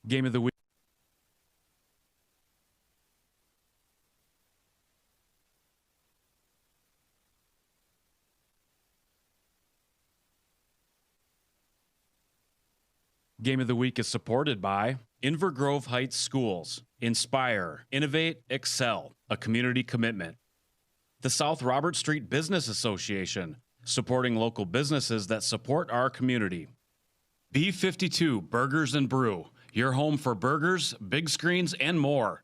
Game of the week. Game of the Week is supported by Inver Grove Heights Schools. Inspire, innovate, excel. A community commitment. The South Robert Street Business Association, supporting local businesses that support our community. B52 Burgers and Brew, your home for burgers, big screens, and more.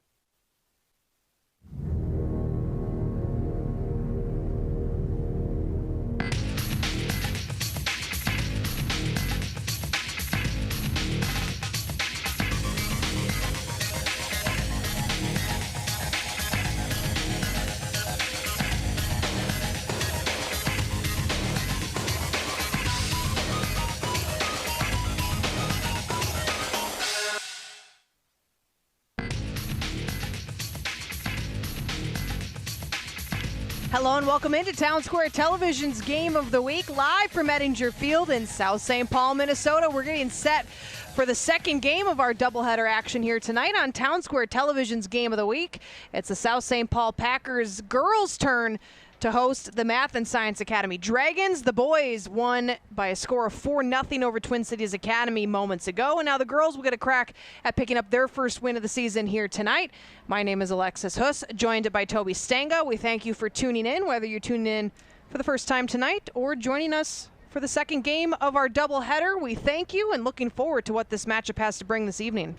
Hello and welcome into Town Square Television's Game of the Week, live from Ettinger Field in South St. Paul, Minnesota. We're getting set for the second game of our doubleheader action here tonight on Town Square Television's Game of the Week. It's the South St. Paul Packers girls' turn to host the Math and Science Academy Dragons. The boys won by a score of 4-0 over Twin Cities Academy moments ago, and now the girls will get a crack at picking up their first win of the season here tonight. My name is Alexis Huss, joined by Toby Stanga. We thank you for tuning in, whether you're tuning in for the first time tonight or joining us for the second game of our doubleheader. We thank you and looking forward to what this matchup has to bring this evening.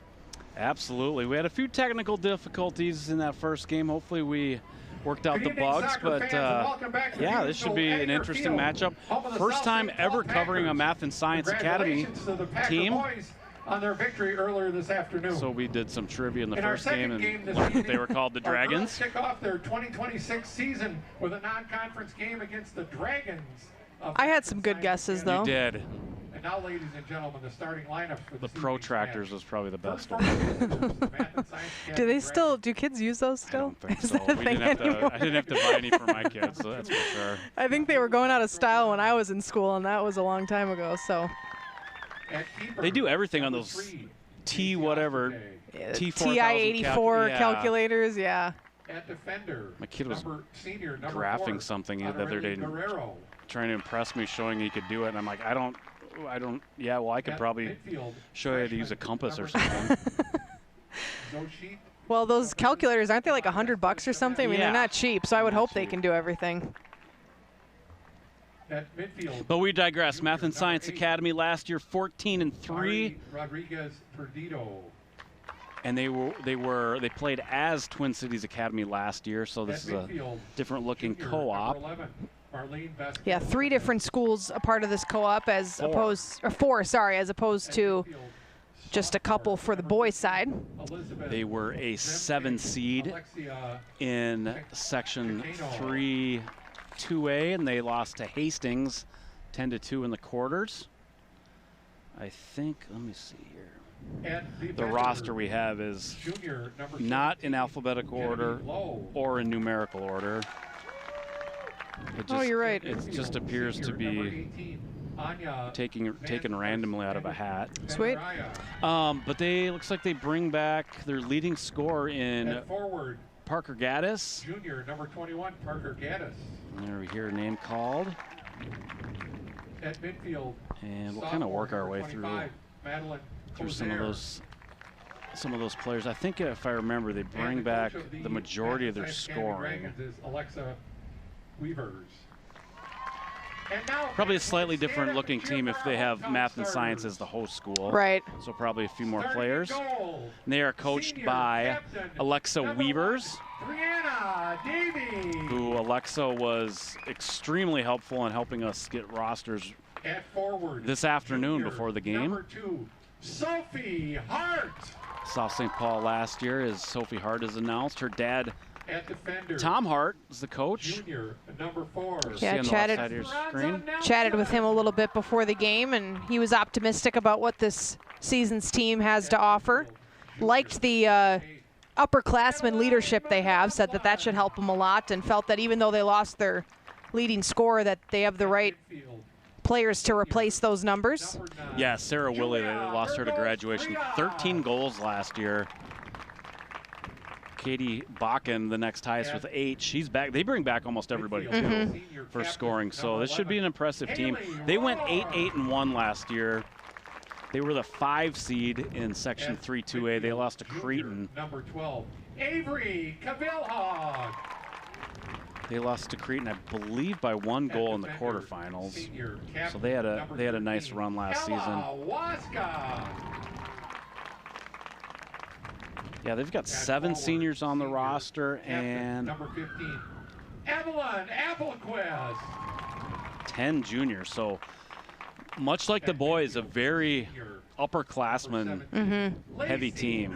Absolutely. We had a few technical difficulties in that first game. Hopefully we worked out the bugs, but yeah, this should be an interesting matchup. First time ever covering a Math and Science Academy team. On their victory earlier this afternoon. So we did some trivia in the first game and learned that they were called the Dragons. Kick off their 2026 season with a non-conference game against the Dragons. I had some good guesses, though. You did. And now, ladies and gentlemen, the starting lineups for the Protractors was probably the best one. Do kids use those still? I don't think so. I didn't have to buy any for my kids, so that's for sure. I think they were going out of style when I was in school, and that was a long time ago, so. They do everything on those T whatever, TI-84 calculators, yeah. At defender, my kid was graphing something the other day, trying to impress me, showing he could do it, and I'm like, yeah, well, I could probably show you how to use a compass or something. Well, those calculators, aren't they like $100 or something? I mean, they're not cheap, so I would hope they can do everything. But we digress. Math and Science Academy last year, 14-3. And they played as Twin Cities Academy last year, so this is a different looking co-op. Yeah, 3 different schools a part of this co-op as opposed to just a couple for the boys' side. They were a 7 seed in Section 3-2A, and they lost to Hastings 10-2 in the quarters. I think, let me see here. The roster we have is not in alphabetical order or in numerical order. You're right. It just appears to be taken randomly out of a hat. Sweet. But looks like they bring back their leading scorer in Parker Gaddis. Junior, number 21, Parker Gaddis. There we hear a name called. At midfield. And we'll kind of work our way through some of those players. I think if I remember, they bring back the majority of their scoring. Alexa Weavers. Probably a slightly different looking team if they have Math and Science as the host school. Right. So probably a few more players. And they are coached by Alexa Weavers, who Alexa was extremely helpful in helping us get rosters this afternoon before the game. Sophie Hart. South St. Paul last year, as Sophie Hart is announced. Her dad, Tom Hart, is the coach. Junior, number 4. Yeah, chatted with him a little bit before the game, and he was optimistic about what this season's team has to offer. Liked the upperclassmen leadership they have, said that should help them a lot, and felt that even though they lost their leading scorer, that they have the right players to replace those numbers. Yeah, Sarah Willie, they lost her to graduation. 13 goals last year. Katie Bakken, the next highest with 8. She's back. They bring back almost everybody too for scoring. So this should be an impressive team. They went 8-8-1 last year. They were the 5 seed in Section 3-2A. They lost to Cretin. Number 12, Avery Cavilhog. They lost to Cretin, I believe, by 1 goal in the quarterfinals. So they had a nice run last season. Yeah, they've got 7 seniors on the roster and number 15, Evelyn Applequist. 10 juniors. So much like the boys, a very upperclassman heavy team,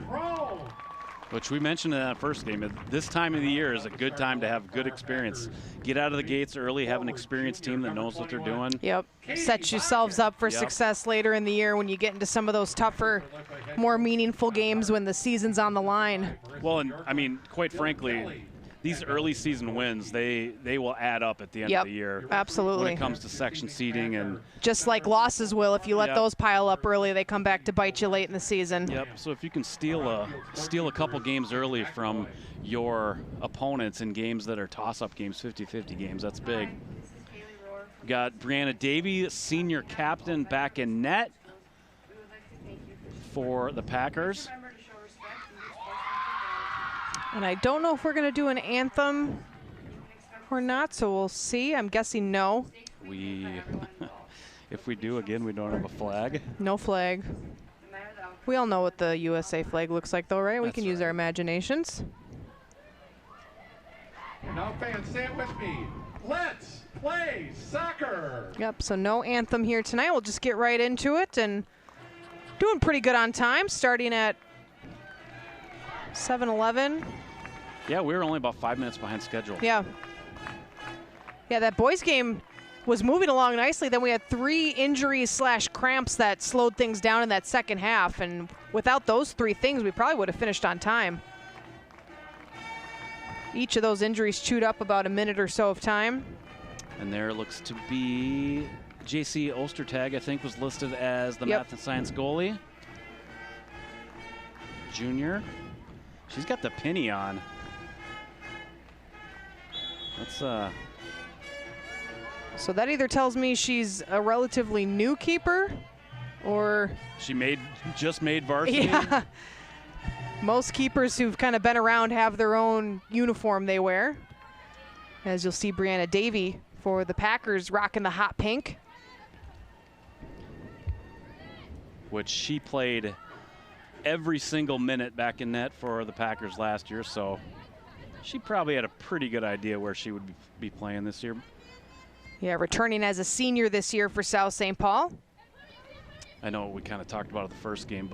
which we mentioned in that first game. This time of the year is a good time to have good experience. Get out of the gates early, have an experienced team that knows what they're doing. Yep. Set yourselves up for success later in the year when you get into some of those tougher, more meaningful games when the season's on the line. Well, and I mean, quite frankly, these early season wins, they will add up at the end of the year. Absolutely. When it comes to section seeding. And just like losses will, if you let those pile up early, they come back to bite you late in the season. Yep, so if you can steal a couple games early from your opponents in games that are toss-up games, 50-50 games, that's big. Got Brianna Davey, senior captain, back in net for the Packers. And I don't know if we're going to do an anthem or not, so we'll see. I'm guessing no. If we do, again, we don't have a flag. No flag. We all know what the USA flag looks like, though, right? We can use our imaginations. Now, fans, say it with me. Let's play soccer. Yep, so no anthem here tonight. We'll just get right into it, and doing pretty good on time, starting at 7:11. Yeah, we were only about 5 minutes behind schedule. Yeah, that boys game was moving along nicely. Then we had 3 injuries / cramps that slowed things down in that second half. And without those 3 things, we probably would have finished on time. Each of those injuries chewed up about a minute or so of time. And there looks to be JC Ostertag, I think, was listed as the math and science goalie. Junior. She's got the penny on. That's So that either tells me she's a relatively new keeper, or she just made varsity. Yeah. Most keepers who've kind of been around have their own uniform they wear. As you'll see, Brianna Davey for the Packers rocking the hot pink. Which she played every single minute back in net for the Packers last year, so she probably had a pretty good idea where she would be playing this year. Yeah, returning as a senior this year for South St. Paul. I know we kind of talked about it the first game,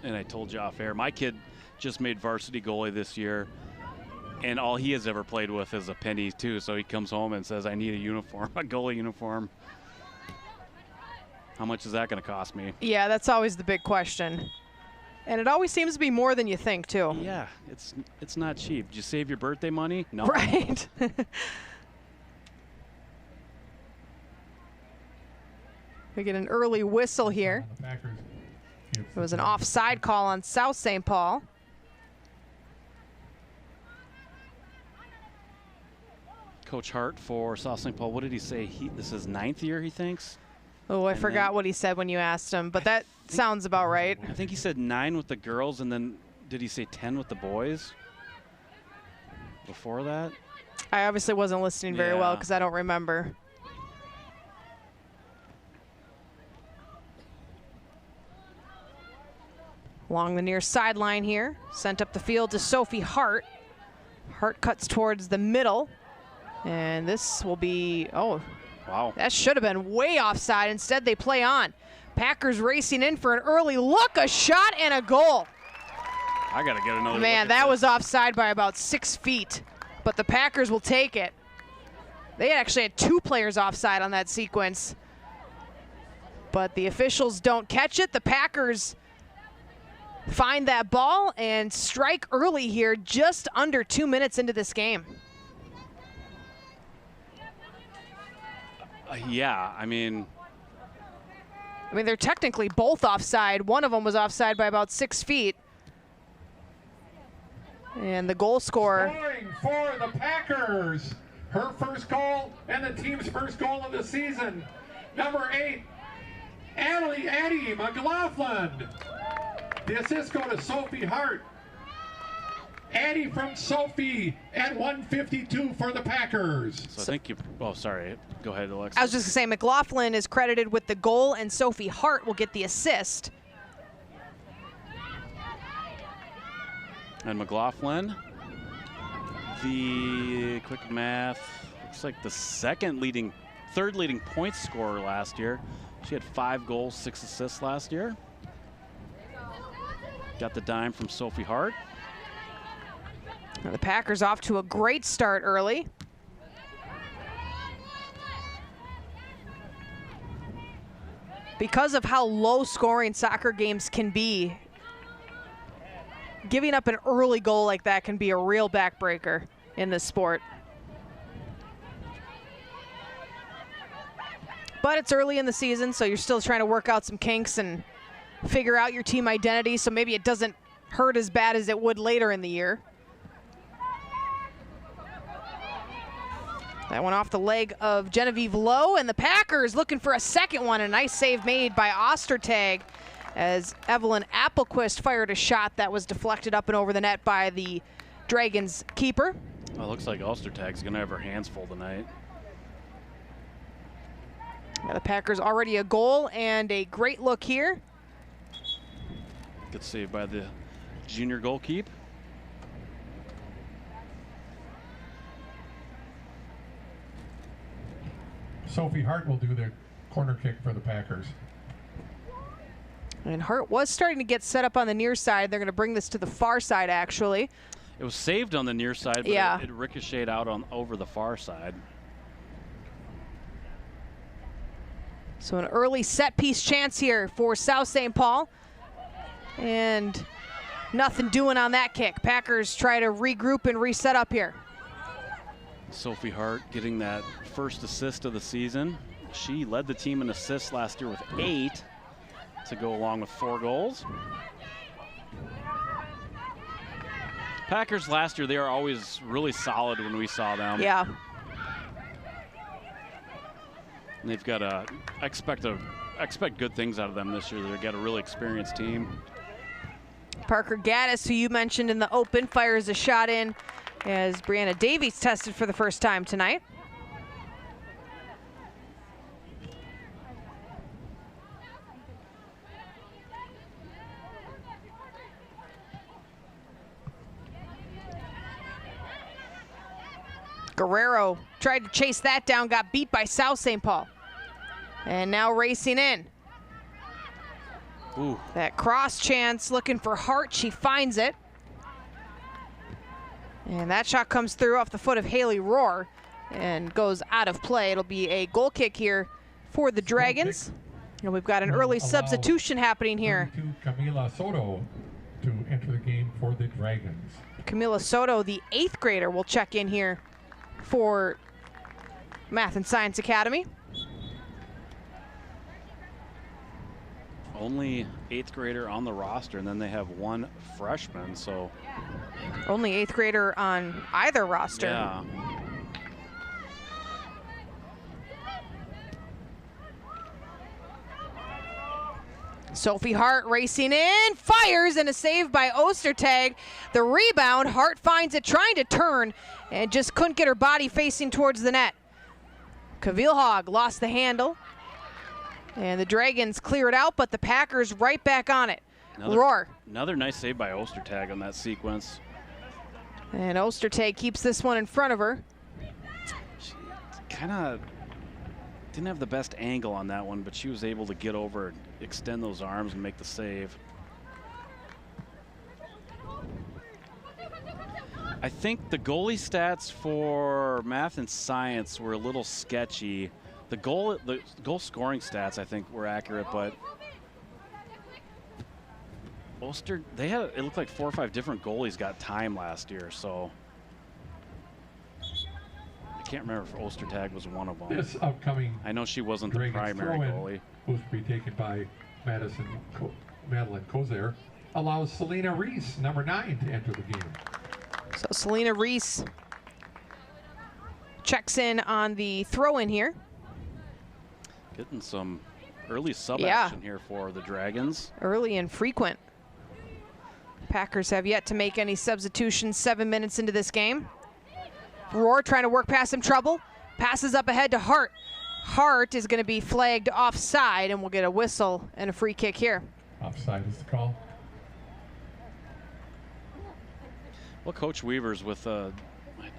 and I told you off air, my kid just made varsity goalie this year, and all he has ever played with is a penny too, so he comes home and says, I need a uniform, a goalie uniform. How much is that going to cost me? Yeah, that's always the big question. And it always seems to be more than you think, too. Yeah, it's not cheap. Did you save your birthday money? No. Right. We get an early whistle here. It was an offside call on South St. Paul. Coach Hart for South St. Paul, what did he say? This is 9th year, he thinks? Oh, I forgot what he said when you asked him, but that sounds about right. I think he said 9 with the girls, and then did he say 10 with the boys before that? I obviously wasn't listening very well because I don't remember. Along the near sideline here, sent up the field to Sophie Hart. Hart cuts towards the middle, and this will be, wow. That should have been way offside. Instead, they play on. Packers racing in for an early look, a shot, and a goal. I got to get another Man, that was offside by about 6 feet, but the Packers will take it. They actually had 2 players offside on that sequence, but the officials don't catch it. The Packers find that ball and strike early here, just under 2 minutes into this game. Yeah, I mean, I mean, they're technically both offside. One of them was offside by about 6 feet. And the goal scorer. Scoring for the Packers. Her first goal and the team's first goal of the season. Number 8, Addie McLaughlin. The assists go to Sophie Hart. Addie from Sophie at 152 for the Packers. So I think you, oh, sorry. Go ahead, Alexa. I was just going to say McLaughlin is credited with the goal, and Sophie Hart will get the assist. And McLaughlin, the quick math, looks like the third leading point scorer last year. She had 5 goals, 6 assists last year. Got the dime from Sophie Hart. Now the Packers off to a great start early. Because of how low scoring soccer games can be, giving up an early goal like that can be a real backbreaker in this sport. But it's early in the season, so you're still trying to work out some kinks and figure out your team identity, so maybe it doesn't hurt as bad as it would later in the year. That one off the leg of Genevieve Lowe, and the Packers looking for a second one. A nice save made by Ostertag as Evelyn Applequist fired a shot that was deflected up and over the net by the Dragons keeper. Well, it looks like Ostertag's going to have her hands full tonight. Yeah, the Packers already a goal and a great look here. Good save by the junior goalkeeper. Sophie Hart will do the corner kick for the Packers. And Hart was starting to get set up on the near side. They're going to bring this to the far side, actually. It was saved on the near side, but yeah, it ricocheted out over the far side. So an early set piece chance here for South St. Paul. And nothing doing on that kick. Packers try to regroup and reset up here. Sophie Hart getting that first assist of the season. She led the team in assists last year with 8 to go along with 4 goals. Packers last year, they are always really solid when we saw them. Yeah. And they've got expect good things out of them this year. They've got a really experienced team. Parker Gaddis, who you mentioned in the open, fires a shot in as Brianna Davies tested for the first time tonight. Guerrero tried to chase that down, got beat by South St. Paul. And now racing in. Ooh. That cross chance looking for Hart. She finds it. And that shot comes through off the foot of Haley Rohr and goes out of play. It'll be a goal kick here for the Dragons. And we've got an early substitution happening here. Camila Soto to enter the game for the Dragons. Camila Soto, the 8th grader, will check in here for Math and Science Academy. Only 8th grader on the roster, and then they have 1 freshman, so. Only 8th grader on either roster. Yeah. Sophie Hart racing in, fires, and a save by Ostertag. The rebound, Hart finds it, trying to turn, and just couldn't get her body facing towards the net. Kavilhag lost the handle, and the Dragons clear it out, but the Packers right back on it. Rohr. Another nice save by Ostertag on that sequence. And Ostertag keeps this one in front of her. She kind of didn't have the best angle on that one, but she was able to get over and extend those arms and make the save. I think the goalie stats for Math and Science were a little sketchy. The goal scoring stats, I think, were accurate, but Ulster, it looked like 4 or 5 different goalies got time last year, so can't remember if Ostertag was one of them. This upcoming I know she wasn't the Dragons primary throw-in, goalie. who's to be taken by Madeline Kozer, allows Selena Reese, number 9, to enter the game. So Selena Reese checks in on the throw-in here. Getting some early sub Yeah. action here for the Dragons. Early and frequent. Packers have yet to make any substitutions 7 minutes into this game. Roar trying to work past some trouble. Passes up ahead to Hart. Hart is going to be flagged offside, and we'll get a whistle and a free kick here. Offside is the call. Well, Coach Weaver's with I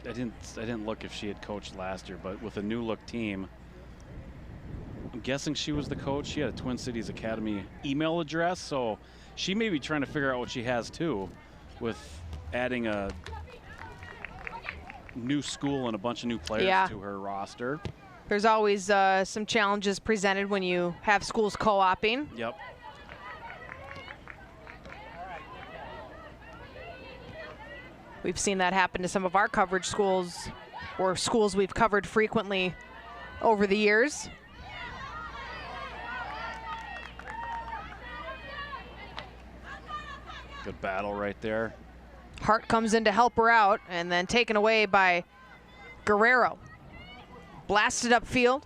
didn't look if she had coached last year, but with a new look team. I'm guessing she was the coach. She had a Twin Cities Academy email address, so she may be trying to figure out what she has too, with adding a new school and a bunch of new players to her roster. There's always some challenges presented when you have schools co-oping. Yep. We've seen that happen to some of our coverage schools, or schools we've covered frequently over the years. Good battle right there. Hart comes in to help her out, and then taken away by Guerrero. Blasted upfield.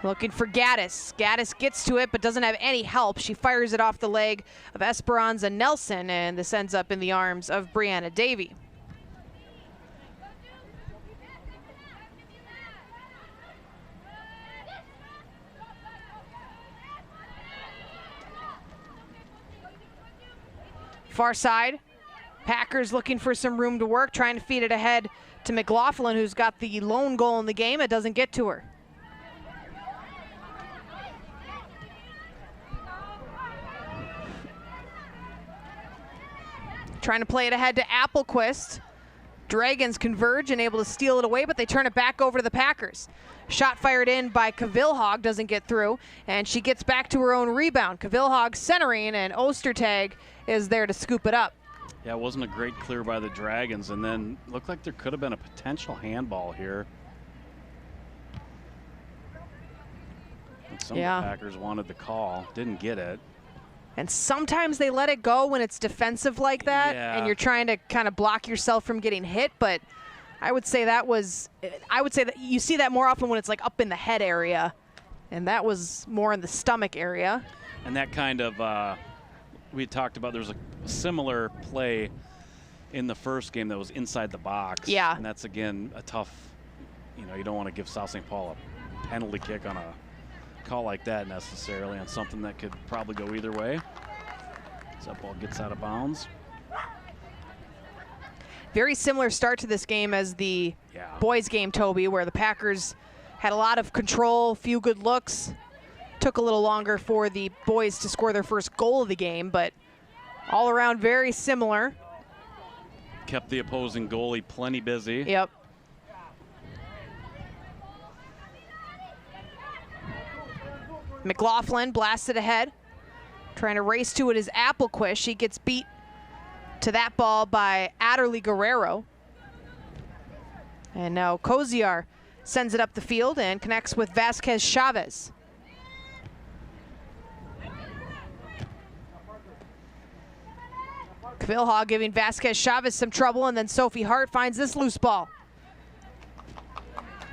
Looking for Gaddis. Gaddis gets to it but doesn't have any help. She fires it off the leg of Esperanza Nelson, and this ends up in the arms of Brianna Davey. Far side. Packers looking for some room to work, trying to feed it ahead to McLaughlin, who's got the lone goal in the game. It doesn't get to her. Trying to play it ahead to Applequist. Dragons converge and able to steal it away, but they turn it back over to the Packers. Shot fired in by Cavilhog, doesn't get through, and she gets back to her own rebound. Cavilhog centering, and Ostertag is there to scoop it up. Yeah, it wasn't a great clear by the Dragons, and then looked like there could have been a potential handball here. And some of the Packers wanted the call, didn't get it. And sometimes they let it go when it's defensive like that, and you're trying to kind of block yourself from getting hit, but I would say that you see that more often when it's like up in the head area, and that was more in the stomach area. And that kind of, we talked about, there was a similar play in the first game that was inside the box. Yeah. And that's, again, a tough, you don't want to give South St. Paul a penalty kick on a call like that necessarily, on something that could probably go either way. So that ball gets out of bounds. Very similar start to this game as the boys game, Toby, where the Packers had a lot of control, few good looks. Took a little longer for the boys to score their first goal of the game, but all around very similar. Kept the opposing goalie plenty busy. Yep. McLaughlin blasted ahead. Trying to race to it is Applequist. She gets beat to that ball by Adderley Guerrero. And now Koziar sends it up the field and connects with Vasquez Chavez. Cavilhog giving Vasquez Chavez some trouble, and then Sophie Hart finds this loose ball.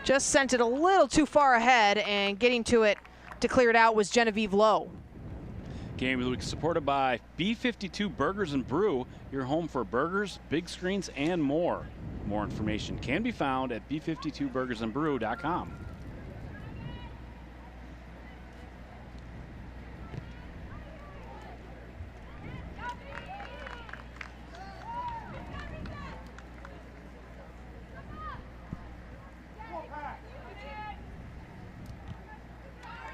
Just sent it a little too far ahead, and getting to it to clear it out was Genevieve Lowe. Game of the week supported by B52 Burgers and Brew, your home for burgers, big screens, and more. More information can be found at b52burgersandbrew.com.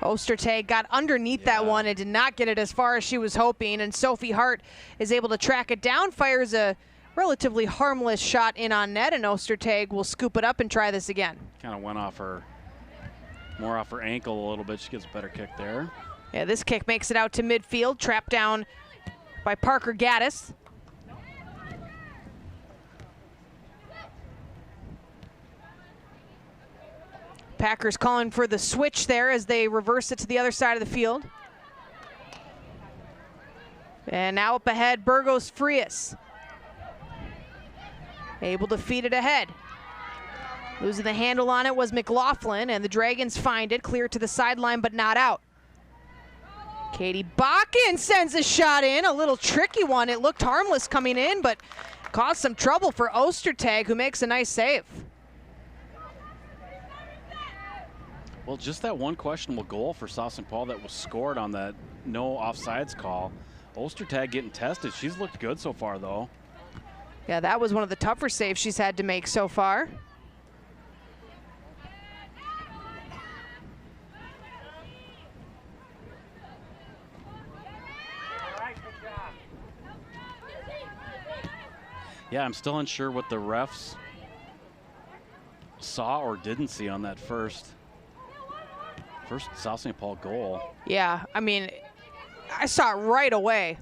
Ostertag got underneath that one and did not get it as far as she was hoping, and Sophie Hart is able to track it down, fires a relatively harmless shot in on net, and Ostertag will scoop it up and try this again. Kind of went off her, more off her ankle a little bit. She gets a better kick there. Yeah, this kick makes it out to midfield, trapped down by Parker Gaddis. Packers calling for the switch there as they reverse it to the other side of the field. And now up ahead, Burgos Frias. Able to feed it ahead. Losing the handle on it was McLaughlin, and the Dragons find it, clear to the sideline, but not out. Katie Bakken sends a shot in, a little tricky one. It looked harmless coming in, but caused some trouble for Ostertag, who makes a nice save. Well, just that one questionable goal for South St. Paul that was scored on that no offsides call. Ostertag getting tested. She's looked good so far, though. Yeah, that was one of the tougher saves she's had to make so far. Yeah, I'm still unsure what the refs saw or didn't see on that first South St. Paul goal. Yeah, I mean, I saw it right away.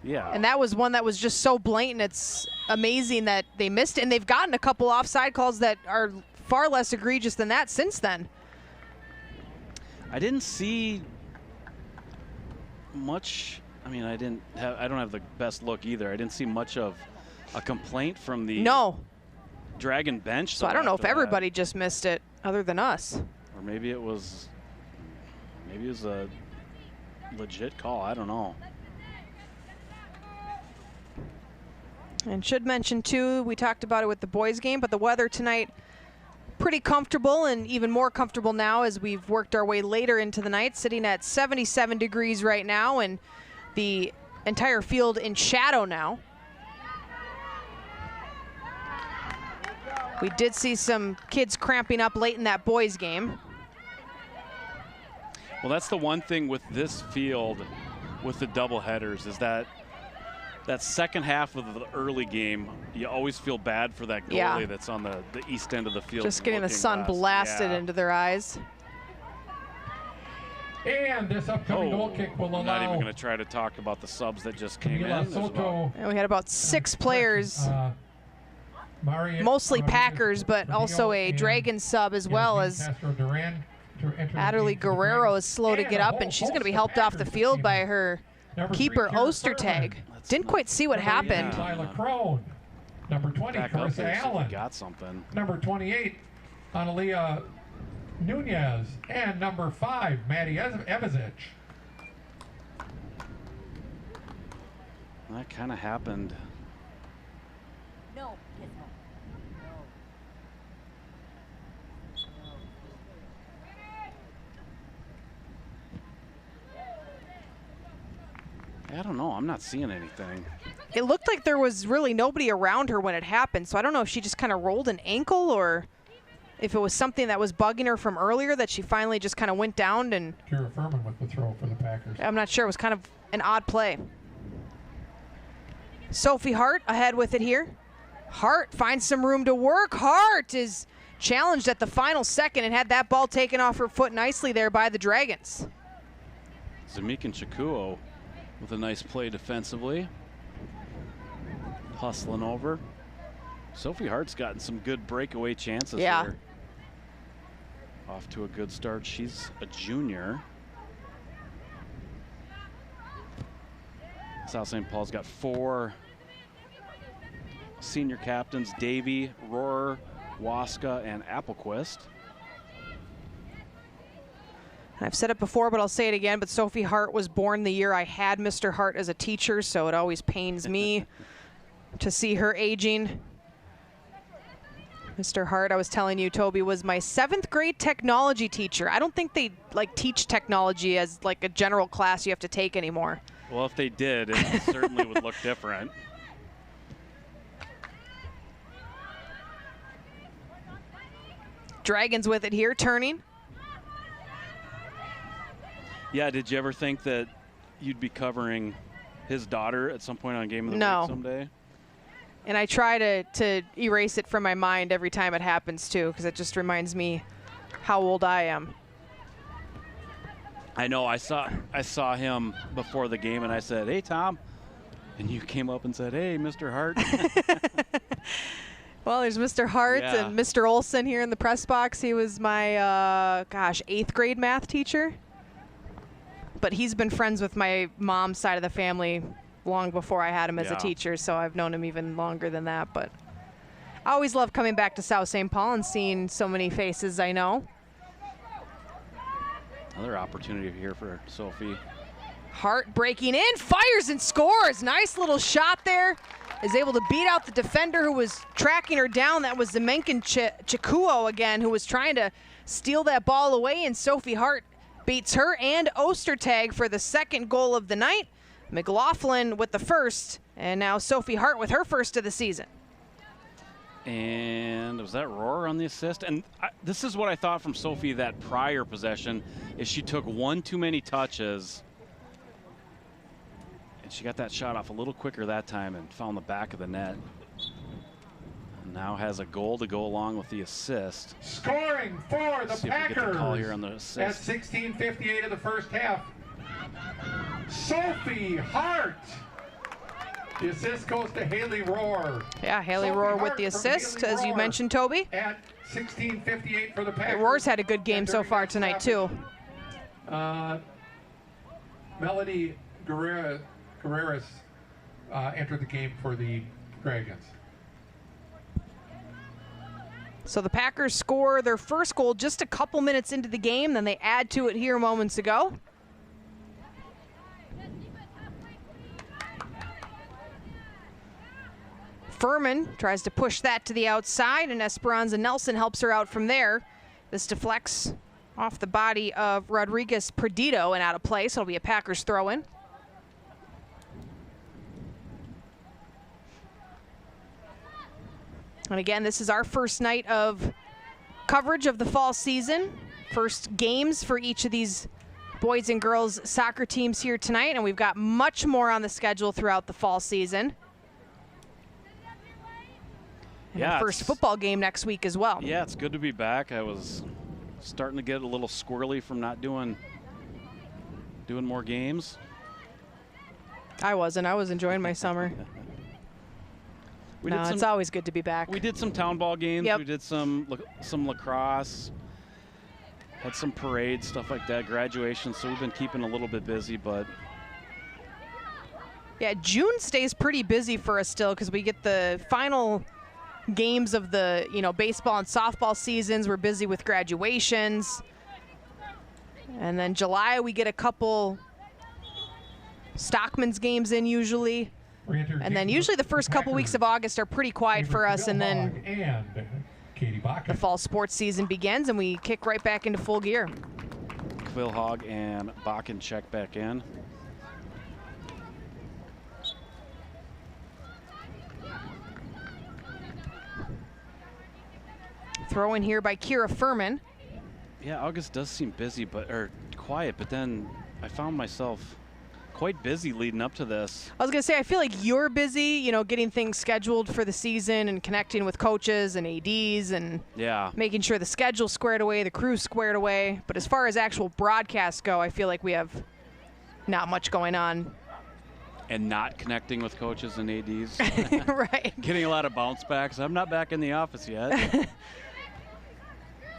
Yeah. And that was one that was just so blatant. It's amazing that they missed it. And they've gotten a couple offside calls that are far less egregious than that since then. I didn't see much. I mean, I don't have the best look either. I didn't see much of a complaint from the Dragon bench. So I don't know if everybody just missed it other than us. Or maybe it was a legit call. I don't know. And should mention too, we talked about it with the boys game, but the weather tonight pretty comfortable, and even more comfortable now as we've worked our way later into the night, sitting at 77 degrees right now, and the entire field in shadow now. We did see some kids cramping up late in that boys game. Well, that's the one thing with this field with the doubleheaders is that second half of the early game, you always feel bad for that goalie that's on the east end of the field. Just getting the sun blasted into their eyes. And this upcoming goal kick will allow. I'm not even going to try to talk about the subs that just came in. And we had about 6 players, mostly Packers, but also a Dragon sub as well as Adderley Guerrero is slow to get up, and she's going to be helped off the field by her keeper Ostertag. Didn't quite see what happened. Number 20, Carissa Allen. Got something. Number 28, Analia Nunez. And number 5, Maddie Evazich. That kind of happened. No. I don't know. I'm not seeing anything. It looked like there was really nobody around her when it happened, so I don't know if she just kind of rolled an ankle or if it was something that was bugging her from earlier that she finally just kind of went down. And Kira Furman with the throw for the Packers. I'm not sure. It was kind of an odd play. Sophie Hart ahead with it here. Hart finds some room to work. Hart is challenged at the final second and had that ball taken off her foot nicely there by the Dragons. Zamikin Chikuo with a nice play defensively. Hustling over. Sophie Hart's gotten some good breakaway chances here. Off to a good start. She's a junior. South St. Paul's got 4 senior captains: Davy, Rohrer, Waska, and Applequist. I've said it before, but I'll say it again, but Sophie Hart was born the year I had Mr. Hart as a teacher, so it always pains me to see her aging. Mr. Hart, I was telling you, Toby, was my 7th grade technology teacher. I don't think they teach technology as a general class you have to take anymore. Well, if they did, it certainly would look different. Dragons with it here, turning. Yeah, did you ever think that you'd be covering his daughter at some point on Game of the Week someday? And I try to erase it from my mind every time it happens, too, because it just reminds me how old I am. I know. I saw him before the game, and I said, "Hey, Tom." And you came up and said, "Hey, Mr. Hart." Well, there's Mr. Hart and Mr. Olson here in the press box. He was my, 8th grade math teacher. But he's been friends with my mom's side of the family long before I had him as a teacher, so I've known him even longer than that. But I always love coming back to South St. Paul and seeing so many faces I know. Another opportunity here for Sophie. Hart breaking in, fires and scores. Nice little shot there. Is able to beat out the defender who was tracking her down. That was Zemenkin Chikuo again, who was trying to steal that ball away, and Sophie Hart beats her and Ostertag for the second goal of the night. McLaughlin with the first, and now Sophie Hart with her first of the season. And was that Rohr on the assist? And this is what I thought from Sophie that prior possession, is she took one too many touches. And she got that shot off a little quicker that time and found the back of the net. And now has a goal to go along with the assist. Scoring for the See Packers if we get the call here on the assist. at 16:58 of the first half. Sophie Hart. The assist goes to Haley Rohr. Yeah, Haley Rohr with the assist, as you mentioned, Toby. At 16:58 for the Packers. Rohr's had a good game so far tonight, too. Melody Guerreras entered the game for the Dragons. So the Packers score their first goal just a couple minutes into the game, then they add to it here moments ago. Furman tries to push that to the outside, and Esperanza Nelson helps her out from there. This deflects off the body of Rodriguez Perdido and out of play, so it'll be a Packers throw-in. And again, this is our first night of coverage of the fall season. First games for each of these boys and girls soccer teams here tonight, and we've got much more on the schedule throughout the fall season. And the first football game next week as well. Yeah, it's good to be back. I was starting to get a little squirrely from not doing more games. I wasn't. I was enjoying my summer. It's always good to be back. We did some town ball games. Yep. We did some lacrosse. Had some parades, stuff like that, graduation. So we've been keeping a little bit busy, but yeah, June stays pretty busy for us still because we get the final games of the baseball and softball seasons. We're busy with graduations, and then July we get a couple Stockman's games in usually, and then usually the first couple weeks of August are pretty quiet for us, and then the fall sports season begins and we kick right back into full gear. Quillhog and Bakken check back in. Throw in here by Kira Furman. Yeah, August does seem busy, or quiet, but then I found myself quite busy leading up to this. I was going to say, I feel like you're busy, getting things scheduled for the season and connecting with coaches and ADs and making sure the schedule's squared away, the crew's squared away. But as far as actual broadcasts go, I feel like we have not much going on. And not connecting with coaches and ADs. Right. Getting a lot of bounce backs. I'm not back in the office yet.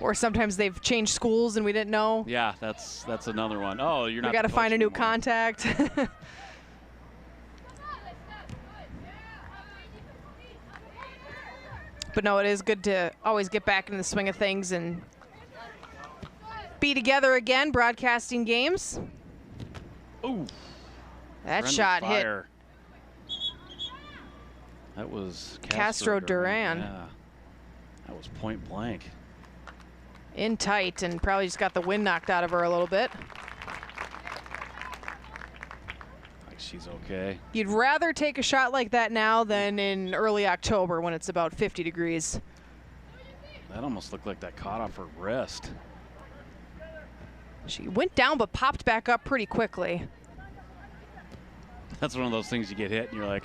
Or sometimes they've changed schools and we didn't know. Yeah, that's another one. Oh, you're not. We got to find a new contact. But no, it is good to always get back into the swing of things and be together again, broadcasting games. Ooh. That shot fire. Hit. That was Castro Duran. Yeah. That was point blank. In tight and probably just got the wind knocked out of her a little bit. Like she's okay. You'd rather take a shot like that now than in early October when it's about 50 degrees. That almost looked like that caught off her wrist. She went down but popped back up pretty quickly. That's one of those things you get hit and you're like.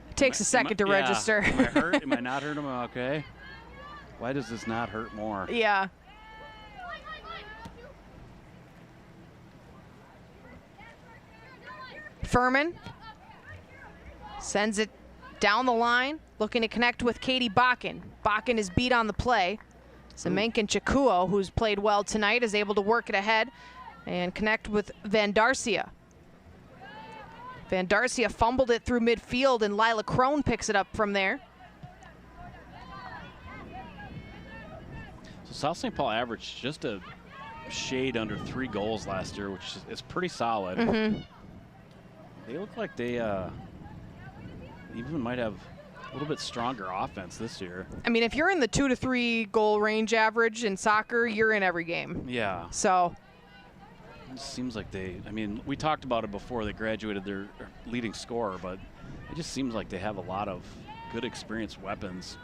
It takes a second to register. Am I hurt? Am I not hurt? Am I okay? Why does this not hurt more? Yeah. Furman sends it Down the line, looking to connect with Katie Bakken. Bakken is beat on the play. Zemenkin Chikuo, who's played well tonight, is able to work it ahead and connect with Van Darcia. Van Darcia fumbled it through midfield, and Lila Crone picks it up from there. So South St. Paul averaged just a shade under 3 goals last year, which is pretty solid. They look like they even might have a little bit stronger offense this year. I mean, if you're in the 2 to 3 goal range average in soccer, you're in every game. Yeah. So It seems like I mean, we talked about it before they graduated their leading scorer, but it just seems like they have a lot of good experienced weapons.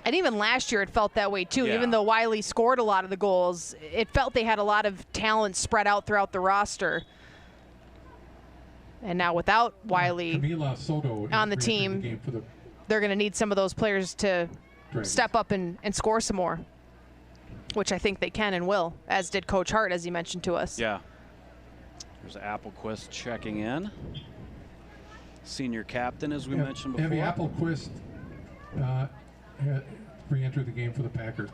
And even last year it felt that way too. Yeah. Even though Wiley scored a lot of the goals, it felt they had a lot of talent spread out throughout the roster. And now without Wiley Camila Soto on the team, they're going to need some of those players to step up and score some more, which I think they can and will, as did Coach Hart, as he mentioned to us. Yeah. There's Applequist checking in. Senior captain, as we mentioned before. Evie Applequist re-entered the game for the Packers.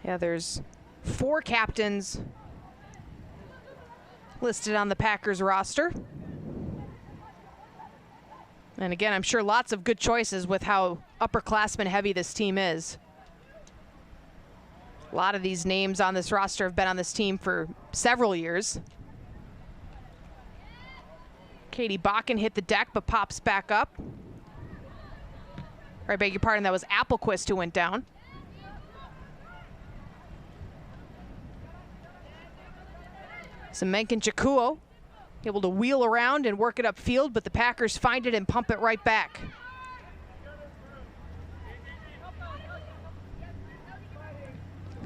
Yeah, there's 4 captains listed on the Packers roster. And again, I'm sure lots of good choices with how upperclassmen heavy this team is. A lot of these names on this roster have been on this team for several years. Katie Bakken hit the deck but pops back up. I beg your pardon, that was Applequist who went down. Zemenkin Chikuo able to wheel around and work it upfield, but the Packers find it and pump it right back.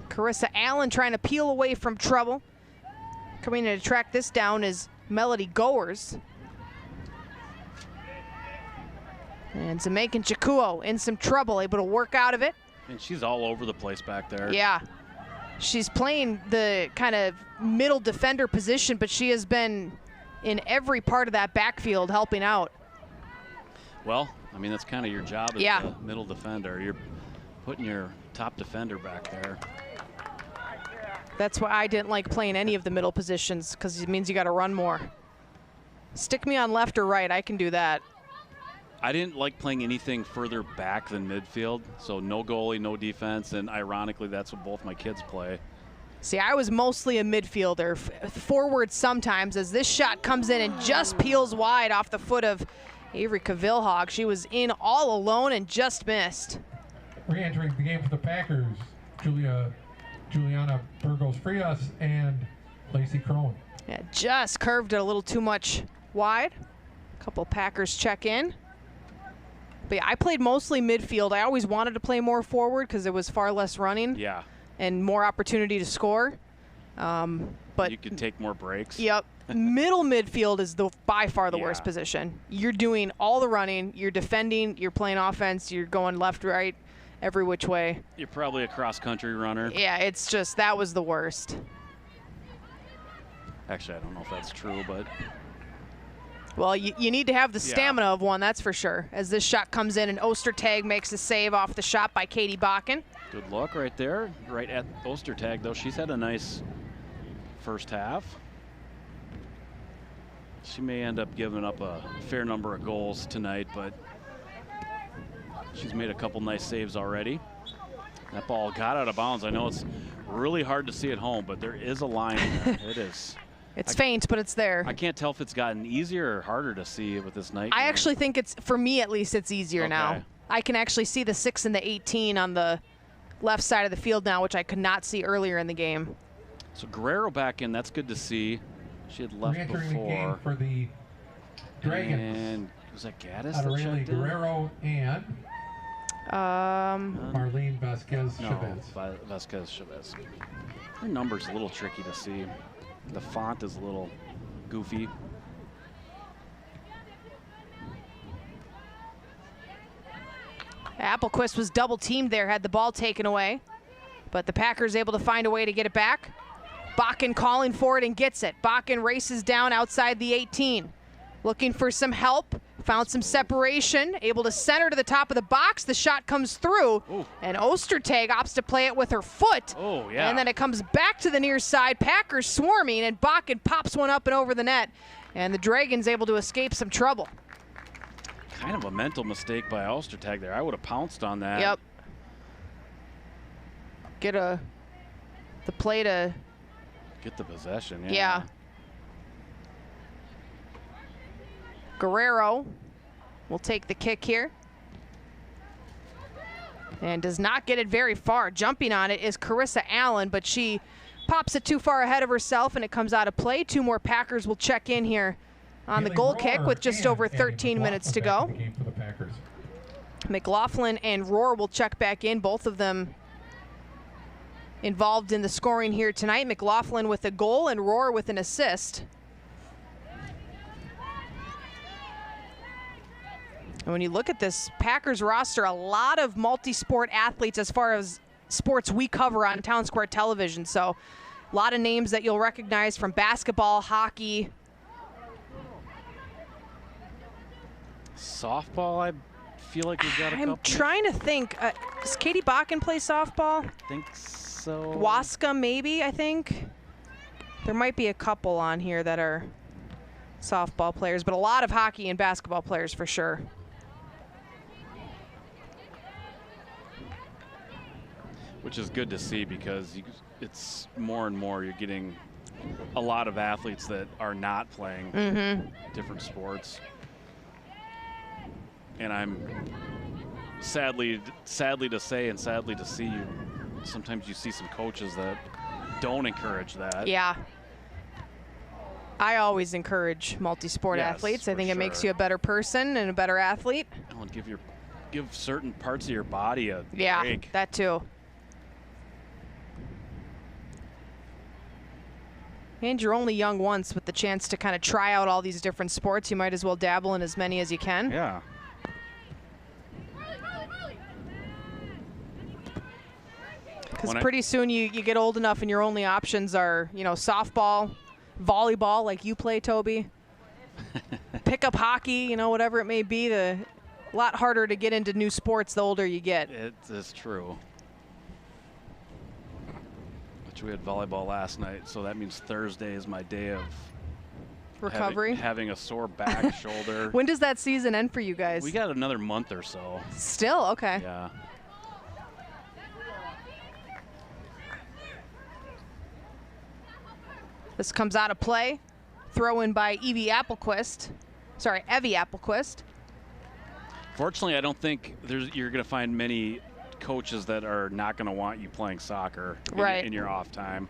Carissa Allen trying to peel away from trouble. Coming in to track this down is Melody Goers. And Zemenkin Chikuo in some trouble, able to work out of it. And she's all over the place back there. Yeah. She's playing the kind of middle defender position, but she has been in every part of that backfield helping out. Well, I mean, that's kind of your job as Yeah. the middle defender. You're putting your top defender back there. That's why I didn't like playing any of the middle positions, because it means you got to run more. Stick me on left or right, I can do that. I didn't like playing anything further back than midfield, so no goalie, no defense, and ironically, that's what both my kids play. See, I was mostly a midfielder, forward sometimes, as this shot comes in and just peels wide off the foot of Avery Cavillhog. She was in all alone and just missed. Re-entering the game for the Packers, Juliana Burgos-Frias and Lacey Crone. Yeah, just curved it a little too much wide. A couple Packers check in. But yeah, I played mostly midfield. I always wanted to play more forward because there was far less running. Yeah. And more opportunity to score. But you could take more breaks. Yep. Middle midfield is by far the Yeah. worst position. You're doing all the running, you're defending, you're playing offense, you're going left, right, every which way. You're probably a cross-country runner. Yeah, it's just, that was the worst. Actually, I don't know if that's true, but Well, you need to have the Yeah. stamina of one, that's for sure. As this shot comes in and Ostertag makes a save off the shot by Katie Bakken. good luck right there. Right at Ostertag, though. She's had a nice first half. She may end up giving up a fair number of goals tonight, but she's made a couple nice saves already. That ball got out of bounds. I know it's really hard to see at home, but there is a line there. It is. It's faint, but it's there. I can't tell if it's gotten easier or harder to see with this night. I game. actually think it's, for me at least, it's easier now. Okay. I can actually see the 6 and the 18 on the left side of the field now, which I could not see earlier in the game. So Guerrero back in. That's good to see. She had left Re-entering the game before. for the Dragons. And was that Gaddis that Aureli checked in? Guerrero and Marlene Vasquez No, Chavez. Vasquez Chavez. Her number's a little tricky to see. The font is a little goofy. Applequist was double teamed there, had the ball taken away, but the Packers able to find a way to get it back. Bakken calling for it and gets it. Bakken races down outside the 18. Looking for some help. Found some separation. Able to center to the top of the box. The shot comes through. Ooh. And Ostertag opts to play it with her foot. Oh, yeah. And then it comes back to the near side. Packers swarming, and Bakken pops one up and over the net. And the Dragons able to escape some trouble. Kind of a mental mistake by Ostertag there. I would have pounced on that. Yep. Get the play to... Get the possession, yeah. Yeah. Guerrero will take the kick here. And does not get it very far. Jumping on it is Carissa Allen, but she pops it too far ahead of herself, and it comes out of play. 2 more Packers will check in here on the goal kick with just over 13 minutes to go. McLaughlin and Rohr will check back in, both of them involved in the scoring here tonight. McLaughlin with a goal and Rohr with an assist. And when you look at this Packers roster, a lot of multi-sport athletes as far as sports we cover on Town Square Television. So a lot of names that you'll recognize from basketball, hockey. Softball, I feel like we've got a couple. I'm trying to think. Does Katie Bakken play softball? I think so. Waska, maybe, I think. There might be a couple on here that are softball players, but a lot of hockey and basketball players for sure. Which is good to see, because it's more and more you're getting a lot of athletes that are not playing different sports. And I'm sadly to say and sadly to see, sometimes you see some coaches that don't encourage that. Yeah. I always encourage multi-sport athletes. I think it makes you a better person and a better athlete. Oh, and give certain parts of your body a break. Yeah, that too. And you're only young once, with the chance to kind of try out all these different sports. You might as well dabble in as many as you can. Yeah. Because pretty soon you get old enough and your only options are, softball, volleyball, like you play, Toby, pickup hockey, whatever it may be. A lot harder to get into new sports the older you get. It is true. Which we had volleyball last night, so that means Thursday is my day of recovery. Having a sore back, shoulder. When does that season end for you guys? We got another month or so. Still? Okay. Yeah. This comes out of play. Throw in by Evie Applequist. Fortunately, I don't think you're going to find many coaches that are not going to want you playing soccer in your off time.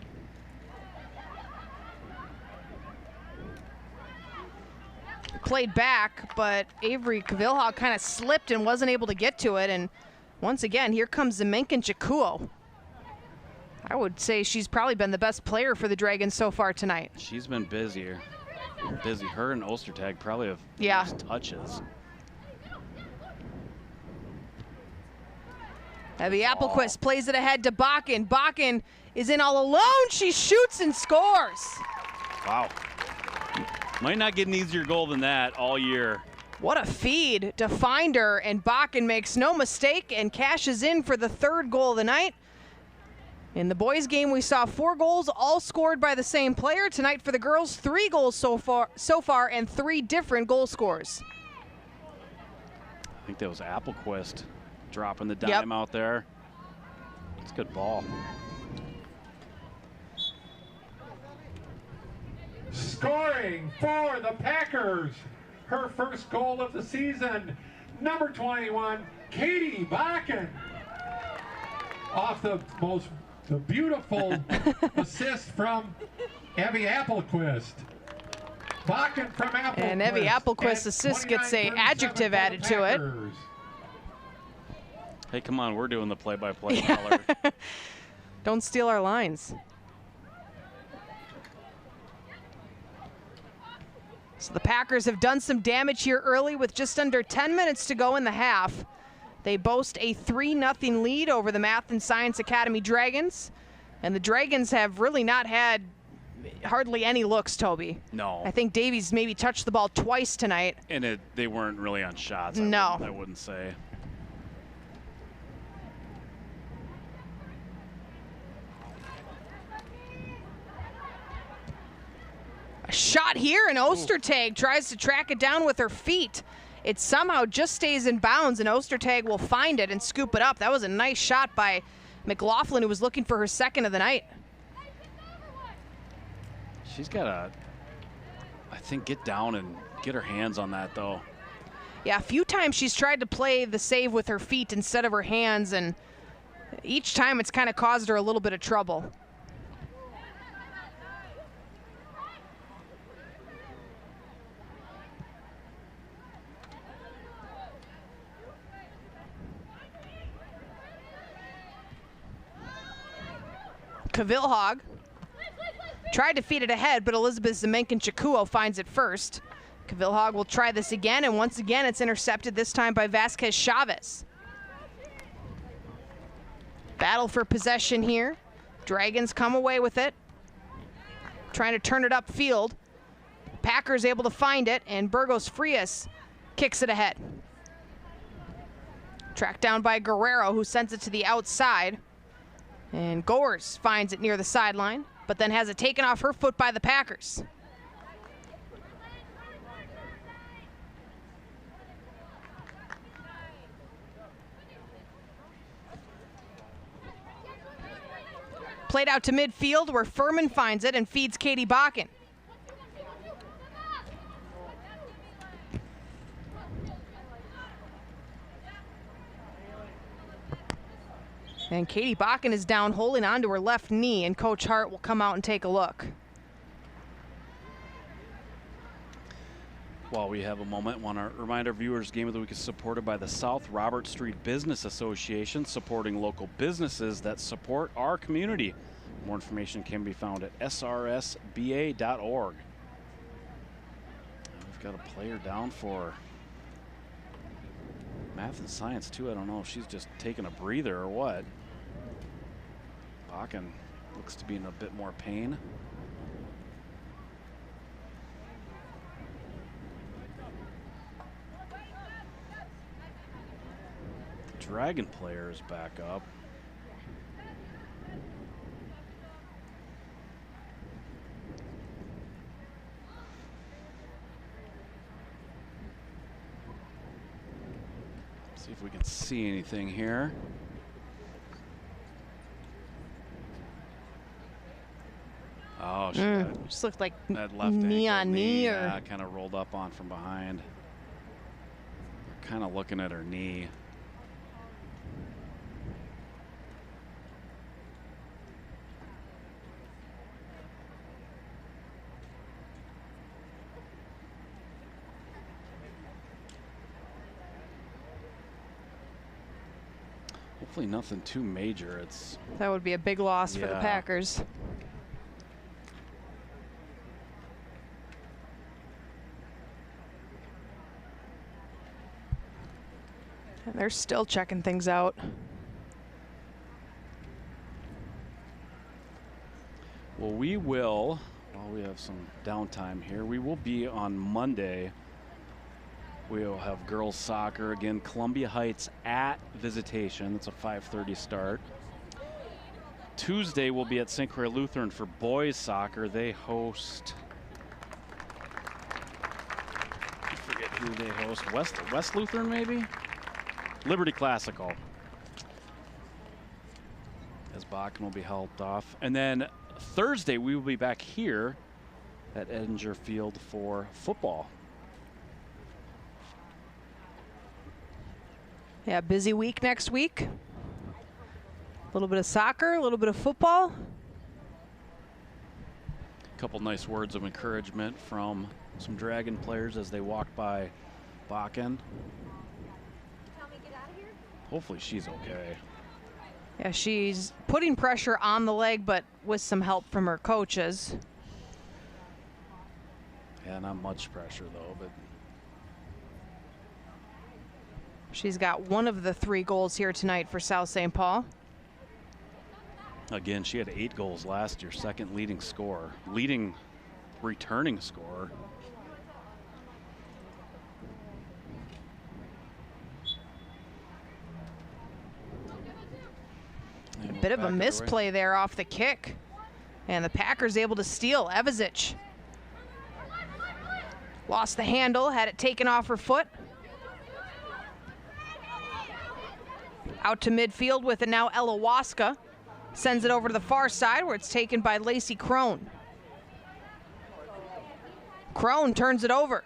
Played back, but Avery Kavilhag kind of slipped and wasn't able to get to it. And once again, here comes Zemenkin Chikuo. I would say she's probably been the best player for the Dragons so far tonight. She's been busier. Her and Ostertag probably have most touches. Evie Applequist plays it ahead to Bakken. Bakken is in all alone. She shoots and scores. Wow. Might not get an easier goal than that all year. What a feed to find her, and Bakken makes no mistake and cashes in for the 3rd goal of the night. In the boys' game, we saw 4 goals, all scored by the same player. Tonight for the girls, 3 goals so far, and 3 different goal scores. I think that was Applequist dropping the dime out there. It's a good ball. Scoring for the Packers, her first goal of the season, number 21, Katie Bakken. Off the beautiful assist from Evie Applequist. Bakken from Applequist. And Evie Applequist's assist gets an adjective added to it. Hey, come on, we're doing the play-by-play color. Don't steal our lines. So the Packers have done some damage here early with just under 10 minutes to go in the half. They boast a 3-0 lead over the Math and Science Academy Dragons. And the Dragons have really not had hardly any looks, Toby. No. I think Davies maybe touched the ball twice tonight. And they weren't really on shots. No. I wouldn't say. A shot here, and Ostertag tries to track it down with her feet. It somehow just stays in bounds, and Ostertag will find it and scoop it up. That was a nice shot by McLaughlin, who was looking for her second of the night. She's got to, I think, get down and get her hands on that, though. Yeah, a few times she's tried to play the save with her feet instead of her hands, and each time it's kind of caused her a little bit of trouble. Kavilhog tried to feed it ahead, but Elizabeth Zemenkin-Chikuo finds it first. Kavilhog will try this again, and once again it's intercepted, this time by Vasquez Chavez. Battle for possession here. Dragons come away with it. Trying to turn it upfield. Packers able to find it, and Burgos Frias kicks it ahead. Tracked down by Guerrero, who sends it to the outside. And Gores finds it near the sideline, but then has it taken off her foot by the Packers. Played out to midfield, where Furman finds it and feeds Katie Bakken. And Katie Bakken is down, holding onto her left knee, and Coach Hart will come out and take a look. While we have a moment, want to remind our viewers, Game of the Week is supported by the South Robert Street Business Association, supporting local businesses that support our community. More information can be found at srsba.org. We've got a player down for math and science, too. I don't know if she's just taking a breather or what. Bakken looks to be in a bit more pain. Dragon player is back up. See if we can see anything here. Oh, she just looked like that left knee on knee, or yeah, kind of rolled up on from behind. Kind of looking at her knee. Hopefully nothing too major. That would be a big loss for the Packers. And they're still checking things out. Well, we will, while we have some downtime here, we will be on Monday. We'll have girls soccer again, Columbia Heights at Visitation. It's a 5:30 start. Tuesday we'll be at St. Clair Lutheran for boys soccer. They host, I forget who they host, West Lutheran maybe? Liberty Classical. As Bakken will be helped off. And then Thursday we will be back here at Edinger Field for football. Yeah, busy week next week. A little bit of soccer, a little bit of football. A couple nice words of encouragement from some Dragon players as they walk by Bakken. Hopefully she's okay. Yeah, she's putting pressure on the leg, but with some help from her coaches. Yeah, not much pressure though, but she's got one of the 3 goals here tonight for South St. Paul. Again, she had 8 goals last year, second leading scorer, leading returning scorer. A bit of a misplay there off the kick. And the Packers able to steal. Evazic lost the handle, had it taken off her foot. Out to midfield with it now. Ella Waska sends it over to the far side where it's taken by Lacey Crone. Crone turns it over.